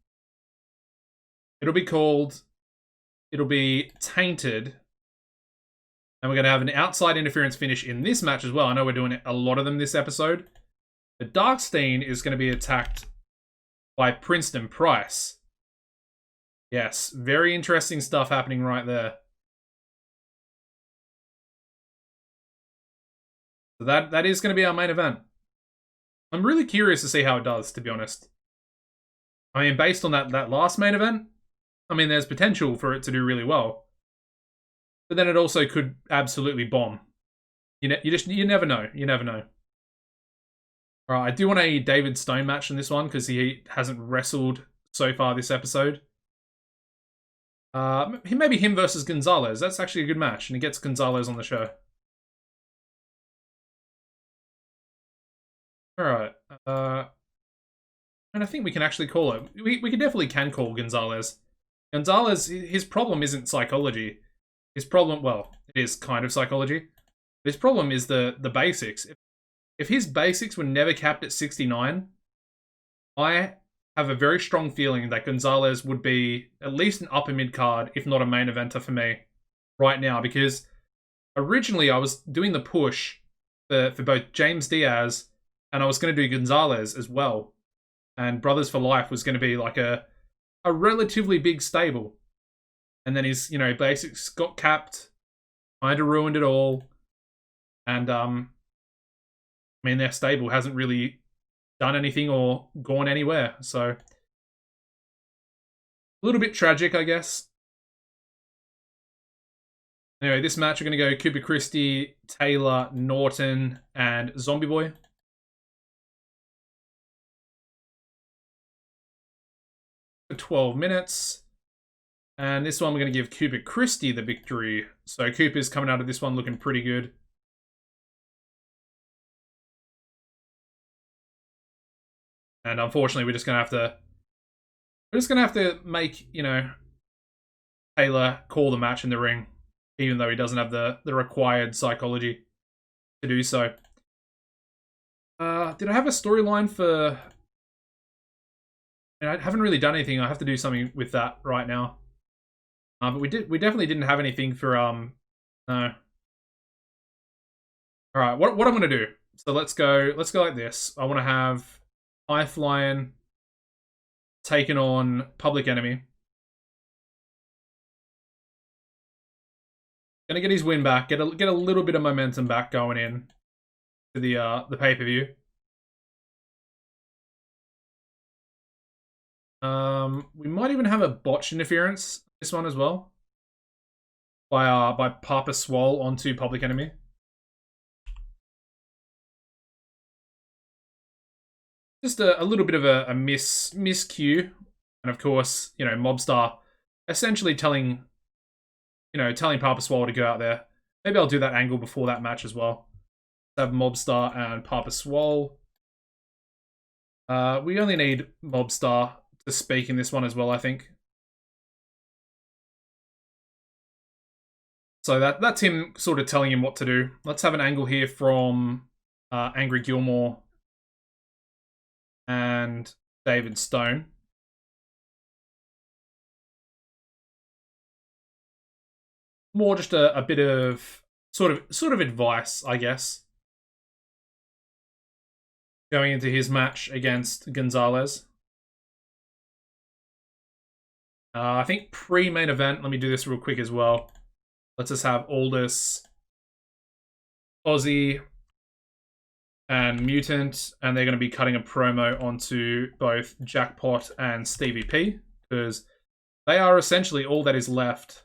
be Tainted. And we're going to have an outside interference finish in this match as well. I know we're doing a lot of them this episode. The Darkstein is going to be attacked by Princeton Price. Yes, very interesting stuff happening right there. So that is going to be our main event. I'm really curious to see how it does, to be honest. I mean, based on that last main event, I mean, there's potential for it to do really well. But then it also could absolutely bomb. You never know. You never know. All right, I do want a David Stone match in this one because he hasn't wrestled so far this episode. Maybe him versus Gonzalez. That's actually a good match, and he gets Gonzalez on the show. All right. And I think we can actually call it. We definitely can call Gonzalez. Gonzalez, his problem isn't psychology. His problem, well, it is kind of psychology. His problem is the basics. If his basics were never capped at 69, I have a very strong feeling that Gonzalez would be at least an upper mid card, if not a main eventer for me right now. Because originally I was doing the push for both James Diaz and I was going to do Gonzalez as well. And Brothers for Life was going to be like a relatively big stable. And then his, basics got capped, kind of ruined it all. And, I mean, their stable hasn't really done anything or gone anywhere. So, a little bit tragic, I guess. Anyway, this match we're going to go Cooper Christie, Taylor, Norton, and Zombie Boy. For 12 minutes. And this one we're going to give Cooper Christie the victory. So Cooper's coming out of this one looking pretty good. And unfortunately, we're just going to have to make, Taylor call the match in the ring, even though he doesn't have the required psychology to do so. Did I have a storyline for... I haven't really done anything. I have to do something with that right now. But we definitely didn't have anything for no. All right, what I'm gonna do? So let's go like this. I want to have High Flying taken on Public Enemy. Gonna get his win back. Get a little bit of momentum back going in to the pay-per-view. We might even have a botch interference this one as well by Papa Swole onto Public Enemy. Just a little bit of a miscue, and of course, Mobstar essentially telling Papa Swole to go out there. Maybe I'll do that angle before that match as well. Let's have Mobstar and Papa Swole. We only need Mobstar to speak in this one as well, I think. So that's him sort of telling him what to do. Let's have an angle here from Angry Gilmore and David Stone. More just a bit of sort of advice, I guess, going into his match against Gonzalez. I think pre-main event, let me do this real quick as well. Let's just have Aldous, Aussie, and Mutant, and they're going to be cutting a promo onto both Jackpot and Stevie P, because they are essentially all that is left.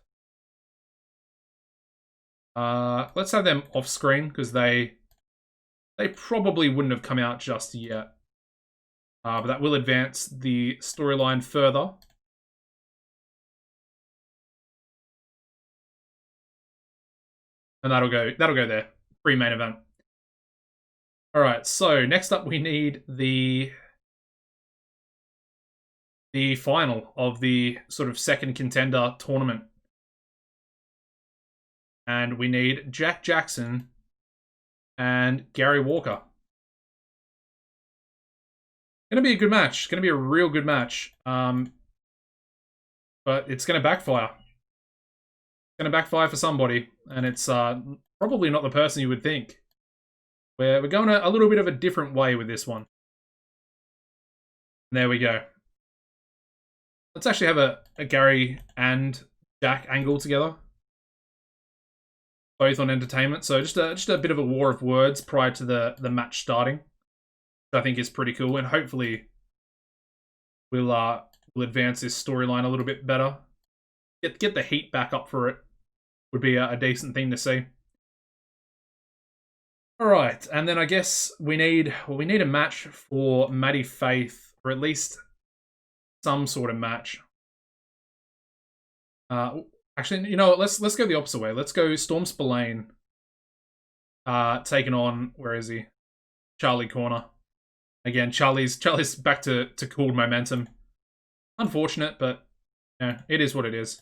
Let's have them off screen, because they probably wouldn't have come out just yet. But that will advance the storyline further. And that'll go there. Pre-main event. Alright, so next up we need the final of the sort of second contender tournament. And we need Jack Jackson and Gary Walker. Gonna be a good match. Gonna be a real good match. But it's gonna backfire. It's gonna backfire for somebody, and it's probably not the person you would think. We're going a little bit of a different way with this one. There we go. Let's actually have a Gary and Jack angle together. Both on entertainment. So just a bit of a war of words prior to the match starting. Which I think is pretty cool, and hopefully we'll advance this storyline a little bit better. Get the heat back up for it would be a decent thing to see. Alright, and then I guess we need a match for Maddie Faith, or at least some sort of match. Actually, you know what? Let's go the opposite way. Let's go Storm Spillane. Taking on, where is he? Charlie Corner. Again, Charlie's back to cool momentum. Unfortunate, but yeah, it is what it is.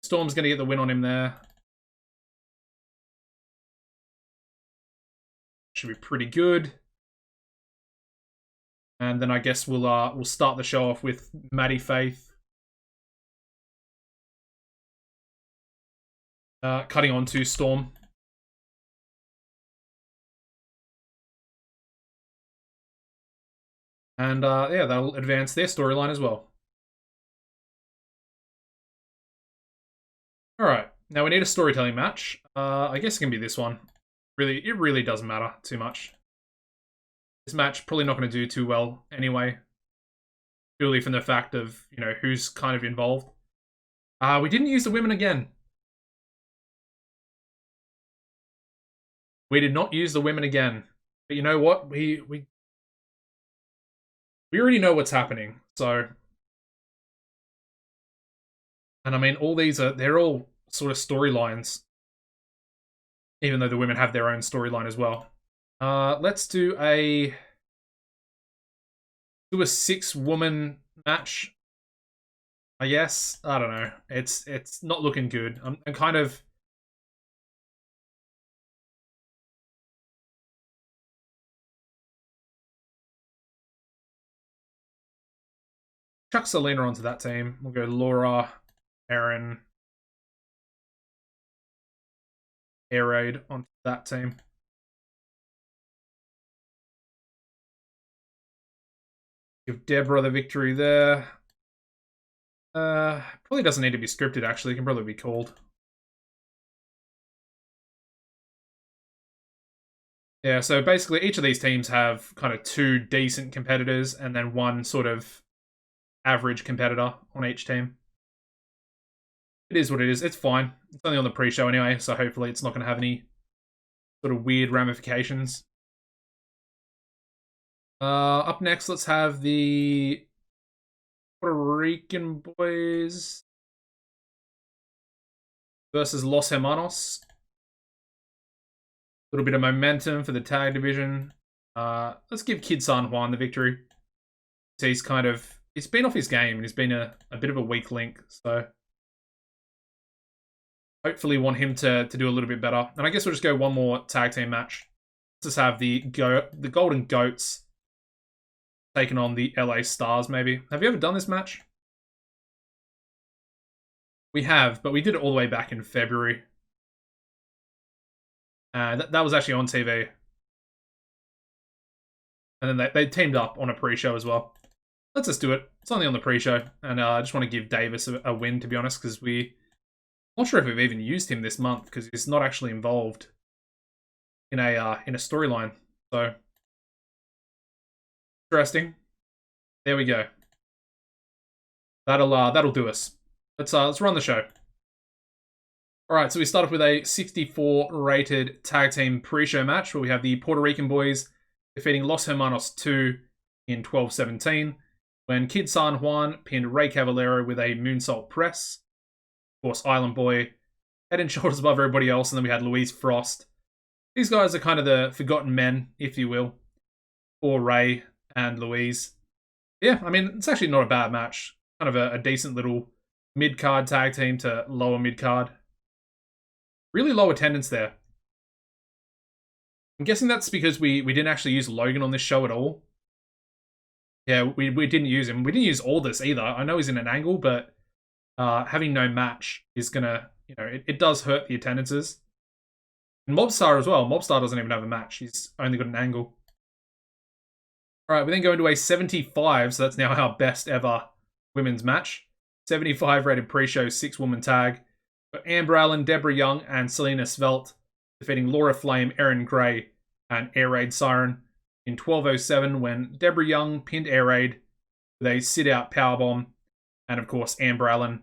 Storm's gonna get the win on him there. Should be pretty good. And then I guess we'll start the show off with Maddie Faith. Cutting on to Storm. And yeah, that'll advance their storyline as well. Alright, now we need a storytelling match. I guess it can be this one. It really doesn't matter too much. This match probably not going to do too well anyway. Purely from the fact of, you know, who's kind of involved. We didn't use the women again. We did not use the women again. But you know what? We already know what's happening, so... And I mean, all these they're all sort of storylines. Even though the women have their own storyline as well. Let's do a 6-woman match. I guess. I don't know. It's not looking good. I'm kind of... Chuck Selena onto that team. We'll go Laura, Erin, Air Raid onto that team. Give Deborah the victory there. Probably doesn't need to be scripted, actually. It can probably be called. Yeah, so basically each of these teams have kind of 2 decent competitors and then 1 sort of average competitor on each team. It is what it is. It's fine. It's only on the pre-show anyway, so hopefully it's not going to have any sort of weird ramifications. Up next, let's have the Puerto Rican boys versus Los Amanos. A little bit of momentum for the tag division. Let's give Kid San Juan the victory. He's been off his game and he's been a bit of a weak link, so hopefully want him to do a little bit better. And I guess we'll just go one more tag team match. Let's just have the Golden Goats taking on the LA Stars, maybe. Have you ever done this match? We have, but we did it all the way back in February. That was actually on TV. And then they teamed up on a pre-show as well. Let's just do it. It's only on the pre-show. And I just want to give Davis a win, to be honest, because I'm not sure if we've even used him this month, because he's not actually involved in a storyline. So interesting. There we go. That'll do us. Let's run the show. Alright, so we start off with a 64 rated tag team pre-show match where we have the Puerto Rican boys defeating Los Hermanos 2 in 12-17, when Kid San Juan pinned Ray Cavalero with a moonsault press. Of course, Island Boy head and shoulders above everybody else, and then we had Louise Frost. These guys are kind of the forgotten men, if you will, for Ray and Louise. Yeah, I mean, it's actually not a bad match. Kind of a decent little mid-card tag team to lower mid-card. Really low attendance there. I'm guessing that's because we didn't actually use Logan on this show at all. Yeah, we didn't use him. We didn't use Aldous either. I know he's in an angle, but having no match is gonna, it does hurt the attendances. And Mobstar as well. Mobstar doesn't even have a match. He's only got an angle. All right, we then go into a 75, so that's now our best ever women's match. 75 rated pre-show 6-woman tag. Got Amber Allen, Deborah Young, and Selena Svelte defeating Laura Flame, Erin Gray, and Air Raid Siren in 12:07 when Deborah Young pinned Air Raid with a sit-out powerbomb, and of course Amber Allen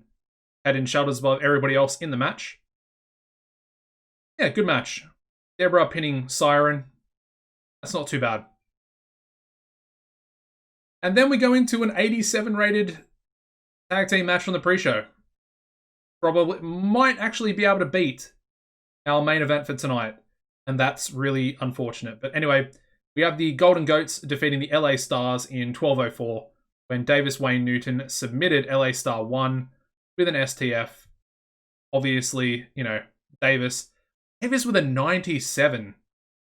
head and shoulders above everybody else in the match. Yeah, good match. Deborah pinning Siren. That's not too bad. And then we go into an 87 rated tag team match on the pre-show. Probably might actually be able to beat our main event for tonight. And that's really unfortunate. But anyway, we have the Golden Goats defeating the LA Stars in 12:04 when Davis Wayne Newton submitted LA Star 1 with an STF. Obviously, Davis with a 97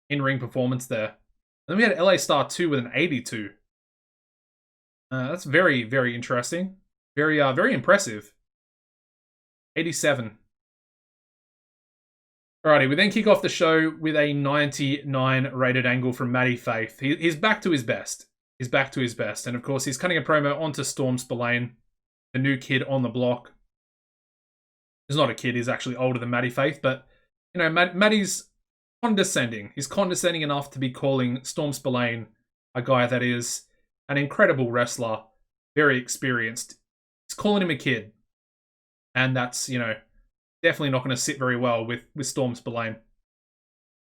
in-ring performance there. And then we had LA Star 2 with an 82. That's very, very interesting. Very, very impressive. 87. Alrighty, we then kick off the show with a 99 rated angle from Matty Faith. He's back to his best. He's back to his best. And of course, he's cutting a promo onto Storm Spillane, the new kid on the block. He's not a kid, he's actually older than Matty Faith, but, Matty's condescending. He's condescending enough to be calling Storm Spillane a guy that is an incredible wrestler, very experienced. He's calling him a kid. And that's, definitely not going to sit very well with Storm Spillane.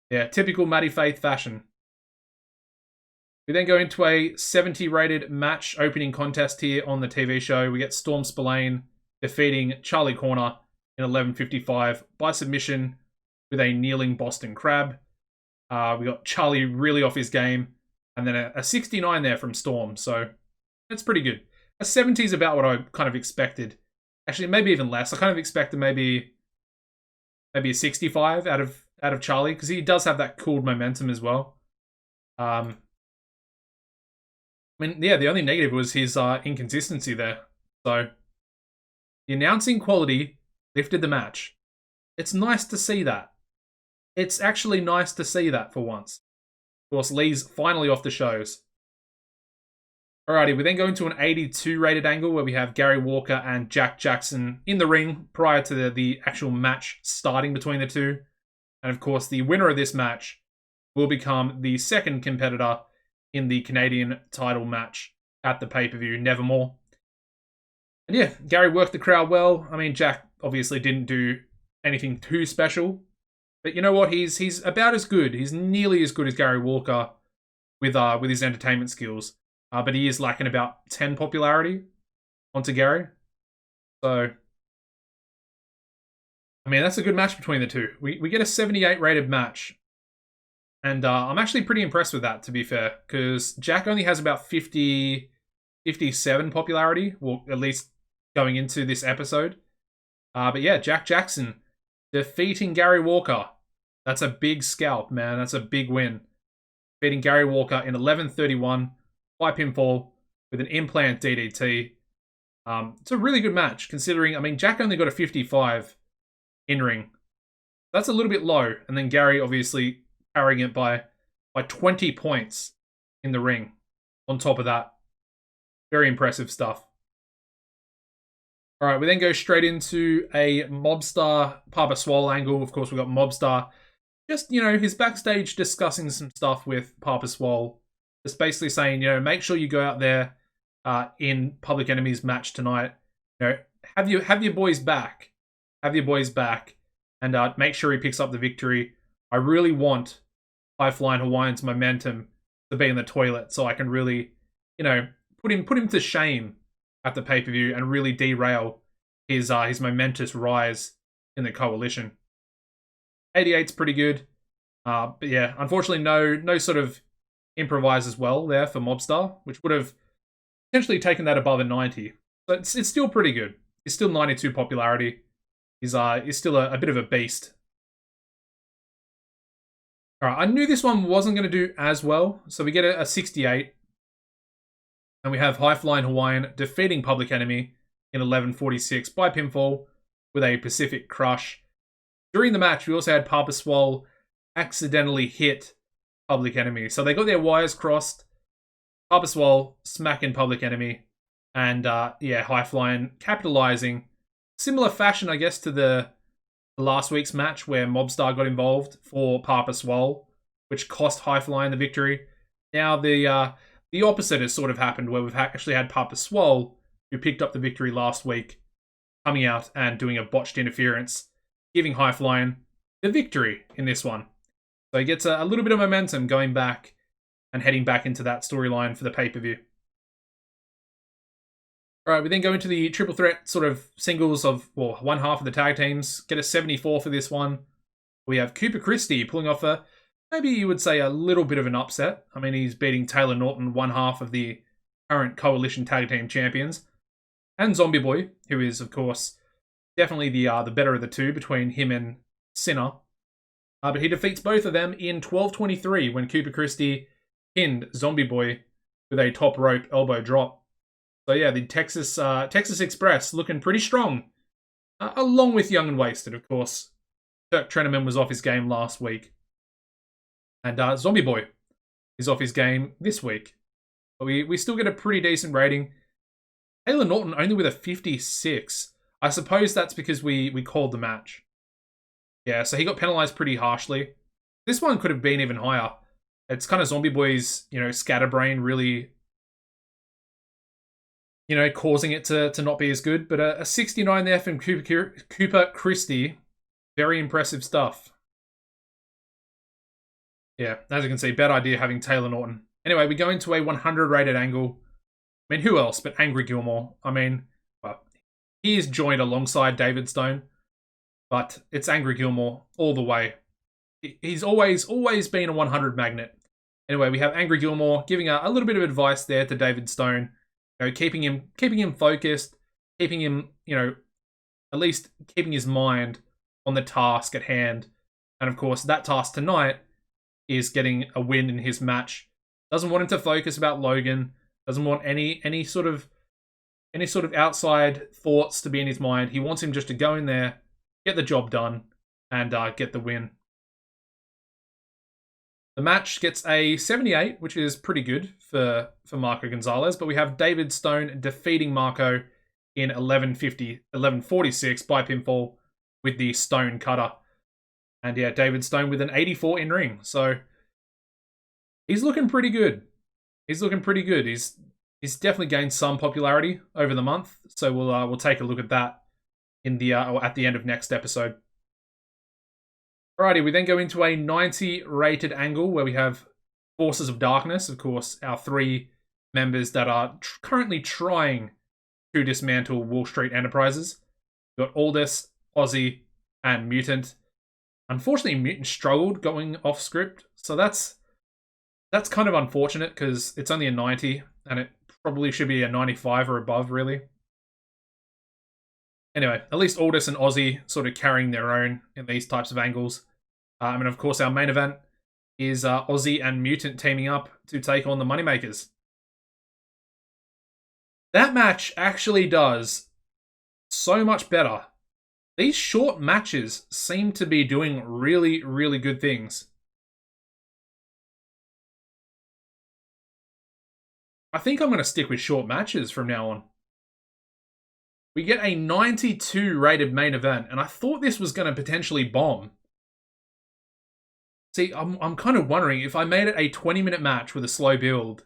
Yeah, typical Matty Faith fashion. We then go into a 70 rated match opening contest here on the TV show. We get Storm Spillane defeating Charlie Corner in 11:55 by submission with a kneeling Boston Crab. We got Charlie really off his game. And then a 69 there from Storm. So that's pretty good. A 70 is about what I kind of expected. Actually, maybe even less. I kind of expected maybe a 65 out of Charlie, because he does have that cool momentum as well. The only negative was his inconsistency there. So the announcing quality lifted the match. It's nice to see that. It's actually nice to see that for once. Of course, Lee's finally off the shows. Alrighty, we then go into an 82 rated angle where we have Gary Walker and Jack Jackson in the ring prior to the actual match starting between the two. And of course, the winner of this match will become the second competitor in the Canadian title match at the pay-per-view, Nevermore. And yeah, Gary worked the crowd well. I mean, Jack obviously didn't do anything too special. But you know what? He's about as good. He's nearly as good as Gary Walker with his entertainment skills. But he is lacking about 10 popularity onto Gary. So, I mean, that's a good match between the two. We get a 78 rated match. And I'm actually pretty impressed with that, to be fair. Because Jack only has about 57 popularity. Well, at least going into this episode. But yeah, Jack Jackson defeating Gary Walker. That's a big scalp, man. That's a big win. Beating Gary Walker in 11:31 by pinfall with an implant DDT. It's a really good match, considering, I mean, Jack only got a 55 in-ring. That's a little bit low. And then Gary obviously carrying it by 20 points in the ring on top of that. Very impressive stuff. All right, we then go straight into a Mobstar Papa Swole angle. Of course, we've got Mobstar. Just, he's backstage discussing some stuff with Papa Swole. Just basically saying, make sure you go out there in Public Enemy's match tonight. Have your boys back. Have your boys back. And make sure he picks up the victory. I really want High Flying Hawaiian's momentum to be in the toilet so I can really, put him to shame at the pay-per-view and really derail his momentous rise in the coalition. 88's pretty good. But yeah, unfortunately no sort of improvise as well there for Mobstar, which would have potentially taken that above a 90. So it's still pretty good. He's still 92 popularity. He's still a bit of a beast All right, I knew this one wasn't going to do as well. So we get a 68. And we have High Flying Hawaiian defeating Public Enemy in 11:46 by pinfall with a Pacific Crush. During the match, we also had Papa Swole accidentally hit Public Enemy. So they got their wires crossed. Papa Swole smacking Public Enemy. And High Flying capitalizing. Similar fashion, I guess, to the last week's match where Mobstar got involved for Papa Swole, which cost High Flying the victory. Now the opposite has sort of happened, where we've actually had Papa Swole, who picked up the victory last week, coming out and doing a botched interference, giving High Flying the victory in this one. So he gets a little bit of momentum going back and heading back into that storyline for the pay-per-view. All right, we then go into the triple threat sort of singles of, well, one half of the tag teams. Get a 74 for this one. We have Cooper Christie pulling off maybe you would say a little bit of an upset. I mean, he's beating Taylor Norton, one half of the current Coalition Tag Team Champions. And Zombie Boy, who is, of course, definitely the better of the two between him and Sinner. But he defeats both of them in 12:23 when Cooper Christie pinned Zombie Boy with a top rope elbow drop. So yeah, the Texas Express looking pretty strong. Along with Young and Wasted, of course. Kirk Treneman was off his game last week. And Zombie Boy is off his game this week. But we still get a pretty decent rating. Taylor Norton only with a 56. I suppose that's because we called the match. Yeah, so he got penalized pretty harshly. This one could have been even higher. It's kind of Zombie Boy's, scatterbrain really, causing it to not be as good. But a 69 there from Cooper Christie. Very impressive stuff. Yeah, as you can see, bad idea having Taylor Norton. Anyway, we go into a 100 rated angle. I mean, who else but Angry Gilmore? I mean, well, he is joined alongside David Stone, but it's Angry Gilmore all the way. He's always been a 100 magnet. Anyway, we have Angry Gilmore giving a little bit of advice there to David Stone, keeping him focused, keeping him, at least keeping his mind on the task at hand. And of course, that task tonight is getting a win in his match. Doesn't want him to focus about Logan. Doesn't want any sort of outside thoughts to be in his mind. He wants him just to go in there, get the job done, and get the win. The match gets a 78, which is pretty good for Marco Gonzalez, but we have David Stone defeating Marco in 11:46 by pinfall with the Stone Cutter. And yeah, David Stone with an 84 in ring. So he's looking pretty good. He's definitely gained some popularity over the month. So we'll take a look at that in the at the end of next episode. Alrighty, we then go into a 90 rated angle where we have Forces of Darkness, of course, our three members that are currently trying to dismantle Wall Street Enterprises. We've got Aldous, Aussie, and Mutant. Unfortunately, Mutant struggled going off script, so that's kind of unfortunate because it's only a 90 and it probably should be a 95 or above, really. Anyway, at least Aldous and Aussie sort of carrying their own in these types of angles. And of course, our main event is Aussie and Mutant teaming up to take on the Moneymakers. That match actually does so much better. These short matches seem to be doing really, really good things. I think I'm going to stick with short matches from now on. We get a 92 rated main event, and I thought this was going to potentially bomb. See, I'm kind of wondering if I made it a 20-minute match with a slow build.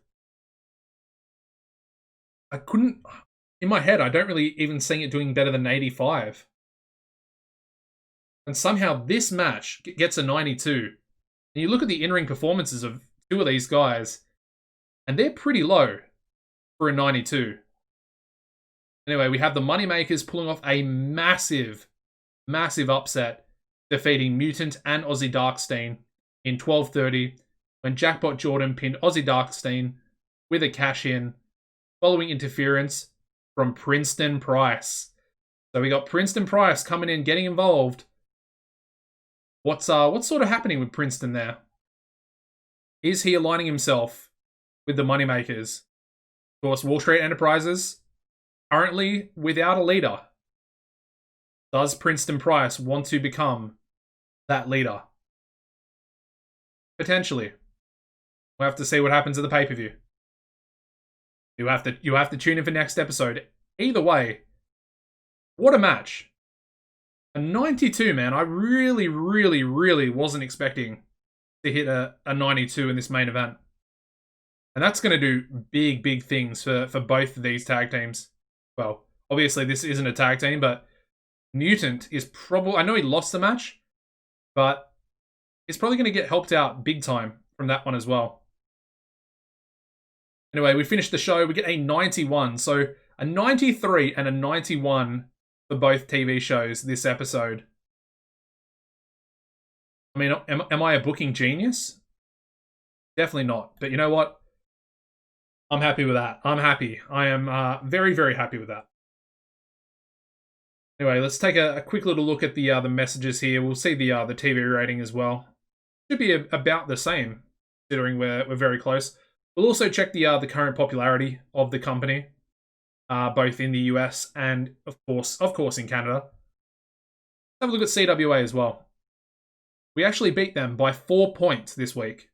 I couldn't... In my head, I don't really even see it doing better than 85. And somehow this match gets a 92. And you look at the in-ring performances of two of these guys, and they're pretty low for a 92. Anyway, we have the Moneymakers pulling off a massive, massive upset, defeating Mutant and Aussie Darkstein in 12:30 when Jackpot Jordan pinned Aussie Darkstein with a cash-in following interference from Princeton Price. So we got Princeton Price coming in, getting involved. What's sort of happening with Princeton there? Is he aligning himself with the moneymakers? Of course, Wall Street Enterprises, currently without a leader. Does Princeton Price want to become that leader? Potentially. We'll have to see what happens at the pay-per-view. You have to tune in for next episode. Either way, what a match. A 92, man. I really, really, really wasn't expecting to hit a 92 in this main event. And that's going to do big, big things for both of these tag teams. Well, obviously this isn't a tag team, but Mutant is probably... I know he lost the match, but he's probably going to get helped out big time from that one as well. Anyway, we finished the show. We get a 91. So a 93 and a 91 for both TV shows this episode. I mean, am I a booking genius? Definitely not. But you know what? I'm happy with that. I'm happy. I am very, very happy with that. Anyway, let's take a quick little look at the messages here. We'll see the TV rating as well. Should be about the same, considering we're very close. We'll also check the current popularity of the company, both in the US and of course in Canada. Have a look at CWA as well. We actually beat them by 4 points this week,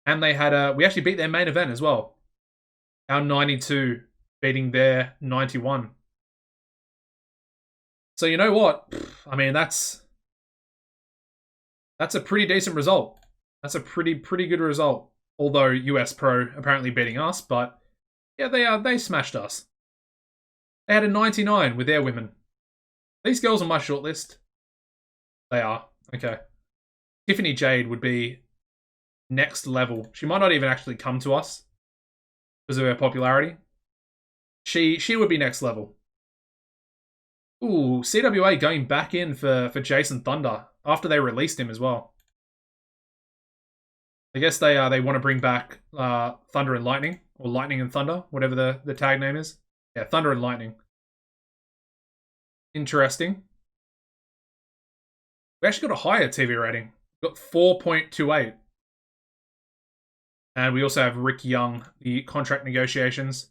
and we actually beat their main event as well. Our 92 beating their 91. So you know what? I mean, that's a pretty decent result. That's a pretty good result. Although US Pro apparently beating us, but yeah, they smashed us. They had a 99 with their women. These girls on my shortlist. They are. Okay. Tiffany Jade would be next level. She might not even actually come to us because of her popularity. She would be next level. Ooh, CWA going back in for Jason Thunder after they released him as well. I guess they want to bring back Thunder and Lightning, or Lightning and Thunder, whatever the tag name is. Yeah, Thunder and Lightning. Interesting. We actually got a higher TV rating. We got 4.28. And we also have Rick Young, the contract negotiations.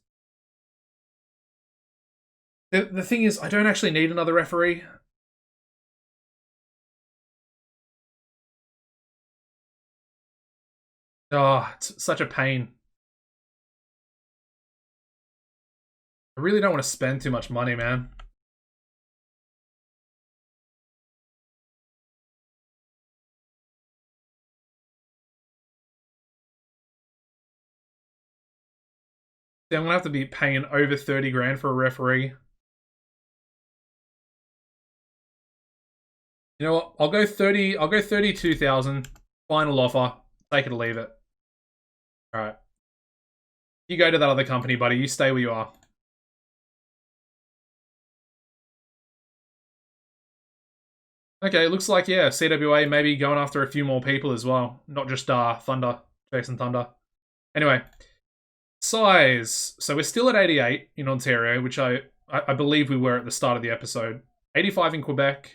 The thing is, I don't actually need another referee. Oh, it's such a pain. I really don't want to spend too much money, man. See, I'm gonna have to be paying over 30 grand for a referee. You know what? I'll go 32,000. Final offer. Take it or leave it. Alright. You go to that other company, buddy. You stay where you are. Okay, looks like, yeah, CWA maybe going after a few more people as well. Not just Thunder, Jason Thunder. Anyway, size. So we're still at 88 in Ontario, which I believe we were at the start of the episode. 85 in Quebec,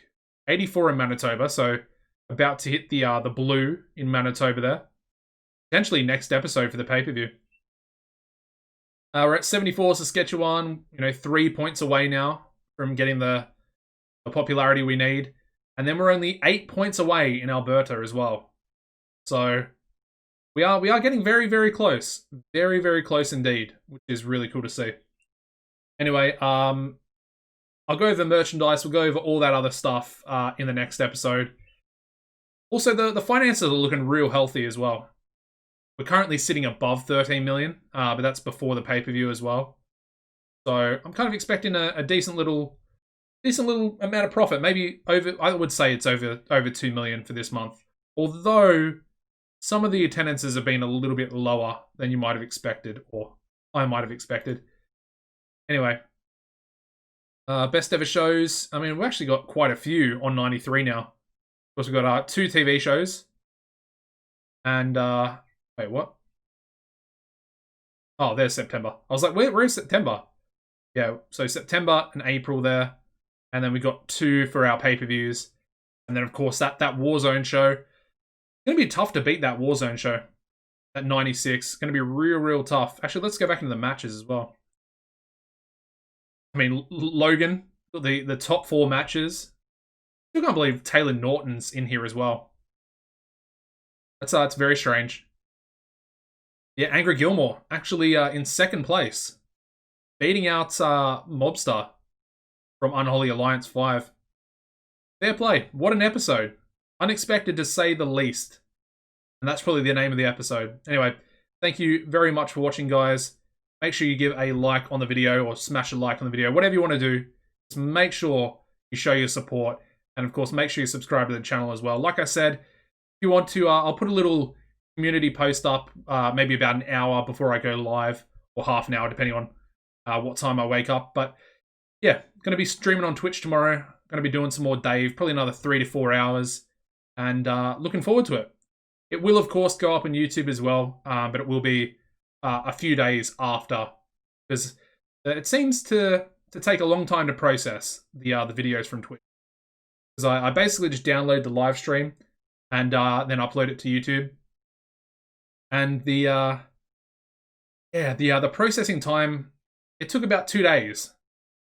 84 in Manitoba, so about to hit the blue in Manitoba there. Potentially next episode for the pay-per-view. We're at 74 Saskatchewan, 3 points away now from getting the popularity we need. And then we're only 8 points away in Alberta as well. So we are getting very, very close. Very, very close indeed, which is really cool to see. Anyway, I'll go over merchandise. We'll go over all that other stuff in the next episode. Also, the finances are looking real healthy as well. We're currently sitting above 13 million, but that's before the pay-per-view as well. So I'm kind of expecting a decent little amount of profit. Maybe I would say it's over 2 million for this month. Although some of the attendances have been a little bit lower than you might have expected, or I might have expected. Anyway, best ever shows. I mean, we've actually got quite a few on 93 now. Of course, we've got 2 TV shows. And, wait, what? Oh, there's September. I was like, where is September? Yeah, so September and April there. And then we got 2 for our pay-per-views. And then, of course, that Warzone show. It's going to be tough to beat that Warzone show. at 96. Going to be real tough. Actually, let's go back into the matches as well. I mean, Logan, the top 4 matches. Still can't believe Taylor Norton's in here as well. That's very strange. Yeah, Angry Gilmore actually in 2nd place, beating out Mobster from Unholy Alliance 5. Fair play. What an episode. Unexpected to say the least. And that's probably the name of the episode. Anyway, thank you very much for watching, guys. Make sure you give a like on the video or smash a like on the video. Whatever you want to do, just make sure you show your support. And of course, make sure you subscribe to the channel as well. Like I said, if you want to, I'll put a little community post up maybe about an hour before I go live, or half an hour, depending on what time I wake up. But yeah, going to be streaming on Twitch tomorrow. Going to be doing some more Dave, probably another 3 to 4 hours. And looking forward to it. It will, of course, go up on YouTube as well, but it will be a few days after, because it seems to take a long time to process the videos from Twitch. Because I basically just download the live stream and then upload it to YouTube. And the processing time, it took about 2 days.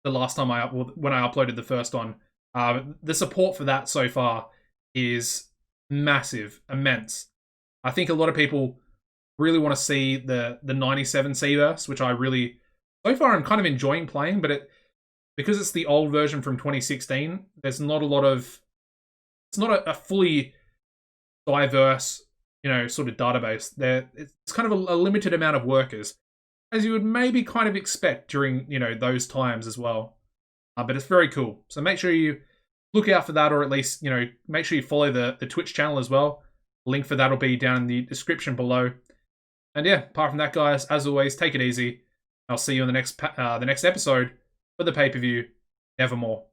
The last time when I uploaded the first one, the support for that so far is massive, immense. I think a lot of people really want to see the 97 Seaverse, which I really, so far I'm kind of enjoying playing, but because it's the old version from 2016, there's not a lot of, it's not a fully diverse, sort of database. It's kind of a limited amount of workers, as you would maybe kind of expect during, those times as well. But it's very cool. So make sure you look out for that, or at least, make sure you follow the Twitch channel as well. Link for that will be down in the description below. And yeah, apart from that, guys, as always, take it easy. I'll see you in the next episode for the pay-per-view. Nevermore.